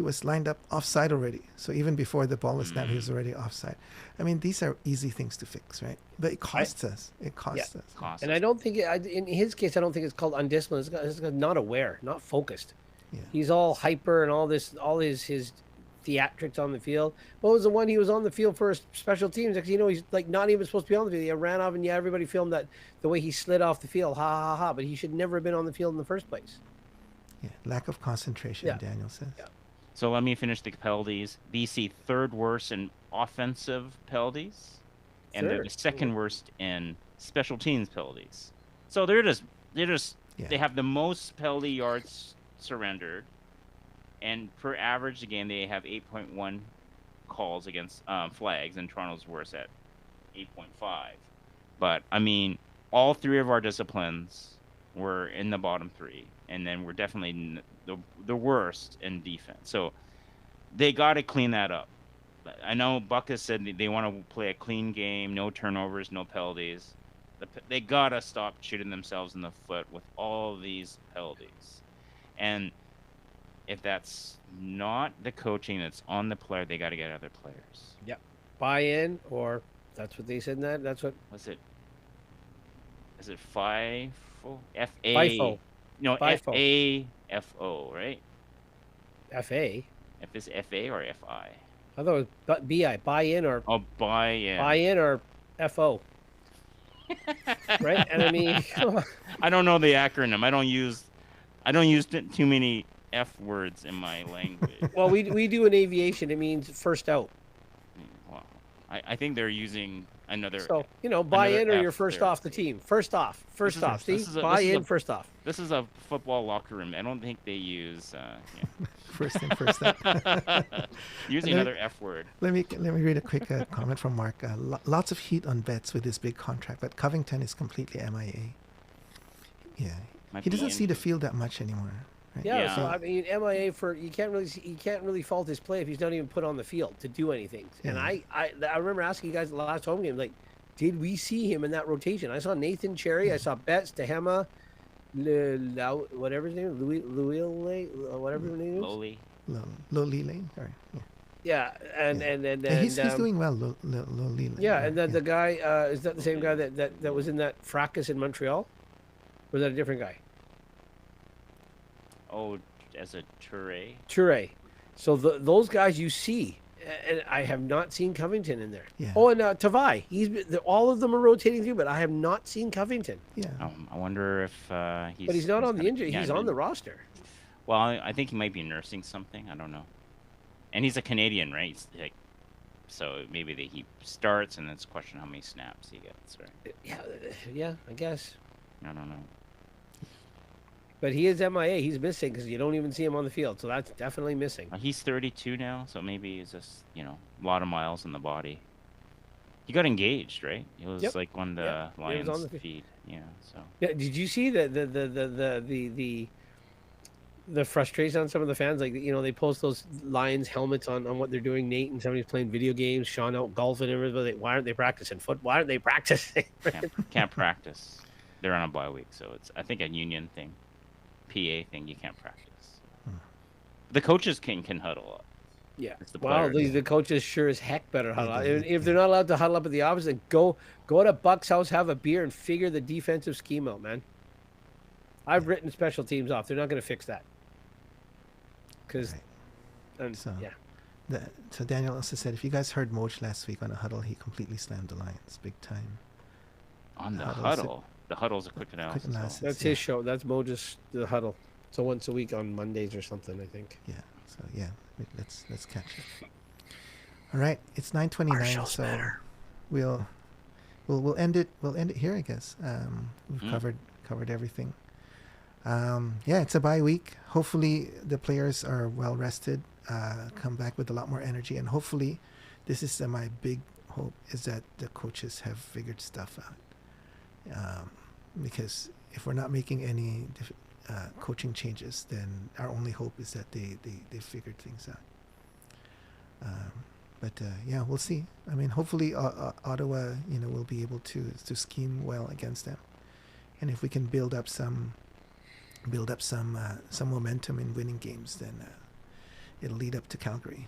was lined up offside already. So even before the ball was snapped, he was already offside. I mean, these are easy things to fix, right? But it costs us. It costs us. Costs And us. I don't think, in his case, I don't think it's called undisciplined. It's not aware, not focused. Yeah. He's all hyper and all his theatrics on the field. What was the one he was on the field for special teams? Because he's like not even supposed to be on the field. He ran off, and everybody filmed that the way he slid off the field. Ha ha ha! But he should never have been on the field in the first place. Yeah, lack of concentration. Yeah. Daniel says. Yeah. So let me finish the penalties. BC third worst in offensive penalties, and they're the Third. second worst in special teams penalties. So they're just Yeah. they have the most penalty yards surrendered, and per average the game they have 8.1 calls against flags, and Toronto's worse at 8.5. But I mean, all three of our disciplines were in the bottom three, and then we're definitely the worst in defense. So they got to clean that up. I know Buck has said they want to play a clean game, no turnovers, no penalties. They got to stop shooting themselves in the foot with all these penalties. And if that's not the coaching that's on the player, they got to get other players. Yep. Buy in, or that's what they said. That's what Was it? Is it FIFO? F-A? FIFO. No, FIFO. F-A-F-O, right? FA. If it's F-A or F-I? I thought it was BI. Buy in or Oh, buy in. buy in or FO. Right? And I mean, come on. I don't know the acronym. I don't use too many F words in my language. Well, we do in aviation. It means first out. Wow. I think they're using another. So buy another in or F you're first there. off the team. First off. First is a- off. See, this is a- buy this is in. a- First off. This is a football locker room. I don't think they use First in, first out. using And then- another F word. Let me read a quick comment from Mark. Lots of heat on Betts with his big contract, but Covington is completely MIA. Yeah, Might he be doesn't see the injured. field that much anymore. Right? Yeah, Yeah. So I mean, MIA for you can't really fault his play if he's not even put on the field to do anything. And Yeah. I remember asking you guys the last home game, like, did we see him in that rotation? I saw Nathan Cherry, I saw Betts, Tehema, whatever his name, Louis, whatever his name is. Lowly. Lolile. Yeah. Yeah, and Yeah. and Yeah, he's um, doing well, Lolile. yeah, and then the guy is that the same guy that was in that fracas in Montreal? Or was that a different guy? Oh, as a Toure. Toure. So those guys you see, and I have not seen Covington in there. Yeah. Oh, and Tavai. All of them are rotating through, but I have not seen Covington. Yeah. I wonder if But he's not on the injury. He's on the roster. Well, I think he might be nursing something. I don't know. And he's a Canadian, right? So maybe he starts, and it's a question how many snaps he gets, right? Yeah, I guess. I don't know. But he is MIA. He's missing because you don't even see him on the field. So that's definitely missing. He's 32 now, so maybe it's just a lot of miles in the body. He got engaged, right? He was Yep. like on the Yep. He was Lions' on the feed. Yeah. So Yeah. Did you see the frustration on some of the fans? Like they post those Lions helmets on what they're doing. Nate and somebody's playing video games. Sean out golfing. And everybody. Why aren't they practicing football? Why aren't they practicing? can't practice. They're on a bye week, so it's I think a union thing, PA thing. You can't practice. The coaches can huddle up. Yeah. It's the Wow, players. the coaches sure as heck better huddle up. do, If they're not allowed to huddle up at the office, then go to Buck's house, have a beer, and figure the defensive scheme out, man. I've written special teams off. They're not going to fix that. Because, Right. So- yeah. So Daniel also said, if you guys heard Moj last week on a huddle, he completely slammed the Lions big time. On the Huddle, huddle. The huddle's a quick analysis. analysis. That's Yeah. his show. That's Moses, the huddle. So once a week on Mondays or something, I think. Yeah. So yeah, let's catch it. All right, it's 9:29. So we'll we'll end it. We'll end it here, I guess. We've Mm. covered everything. Yeah, it's a bye week. Hopefully, the players are well rested, come back with a lot more energy, and hopefully, this is my big hope is that the coaches have figured stuff out. Because if we're not making any coaching changes, then our only hope is that they figured things out. But yeah, we'll see. I mean, hopefully, Ottawa, will be able to scheme well against them, and if we can build up some momentum in winning games, then it'll lead up to Calgary.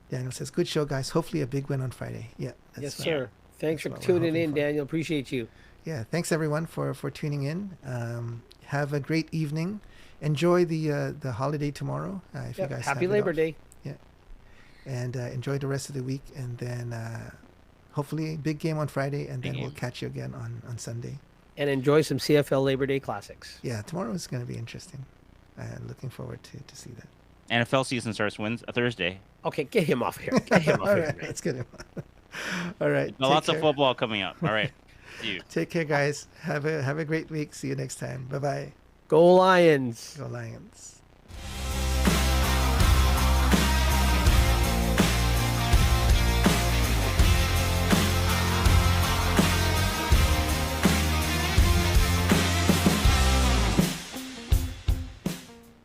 Daniel says, "Good show, guys. Hopefully, a big win on Friday." Yeah, Yes, what- sir. Thanks for that's what we're tuning hoping in, for. Daniel. Appreciate you. Yeah, thanks everyone for tuning in. Have a great evening. Enjoy the holiday tomorrow. If you Yep. guys Happy have it Labor off. Day. Yeah, and enjoy the rest of the week, and then hopefully big game on Friday, and Big then we'll game. catch you again on Sunday. And enjoy some CFL Labor Day classics. Yeah, tomorrow is going to be interesting. Looking forward to see that. NFL season starts Thursday. Okay, get him off here. Get him off All here, right, man. let's get him. All right, Lots take of care. football coming up. All right. See you. Take care, guys. Have a great week. See you next time. Bye bye. Go Lions. Go Lions.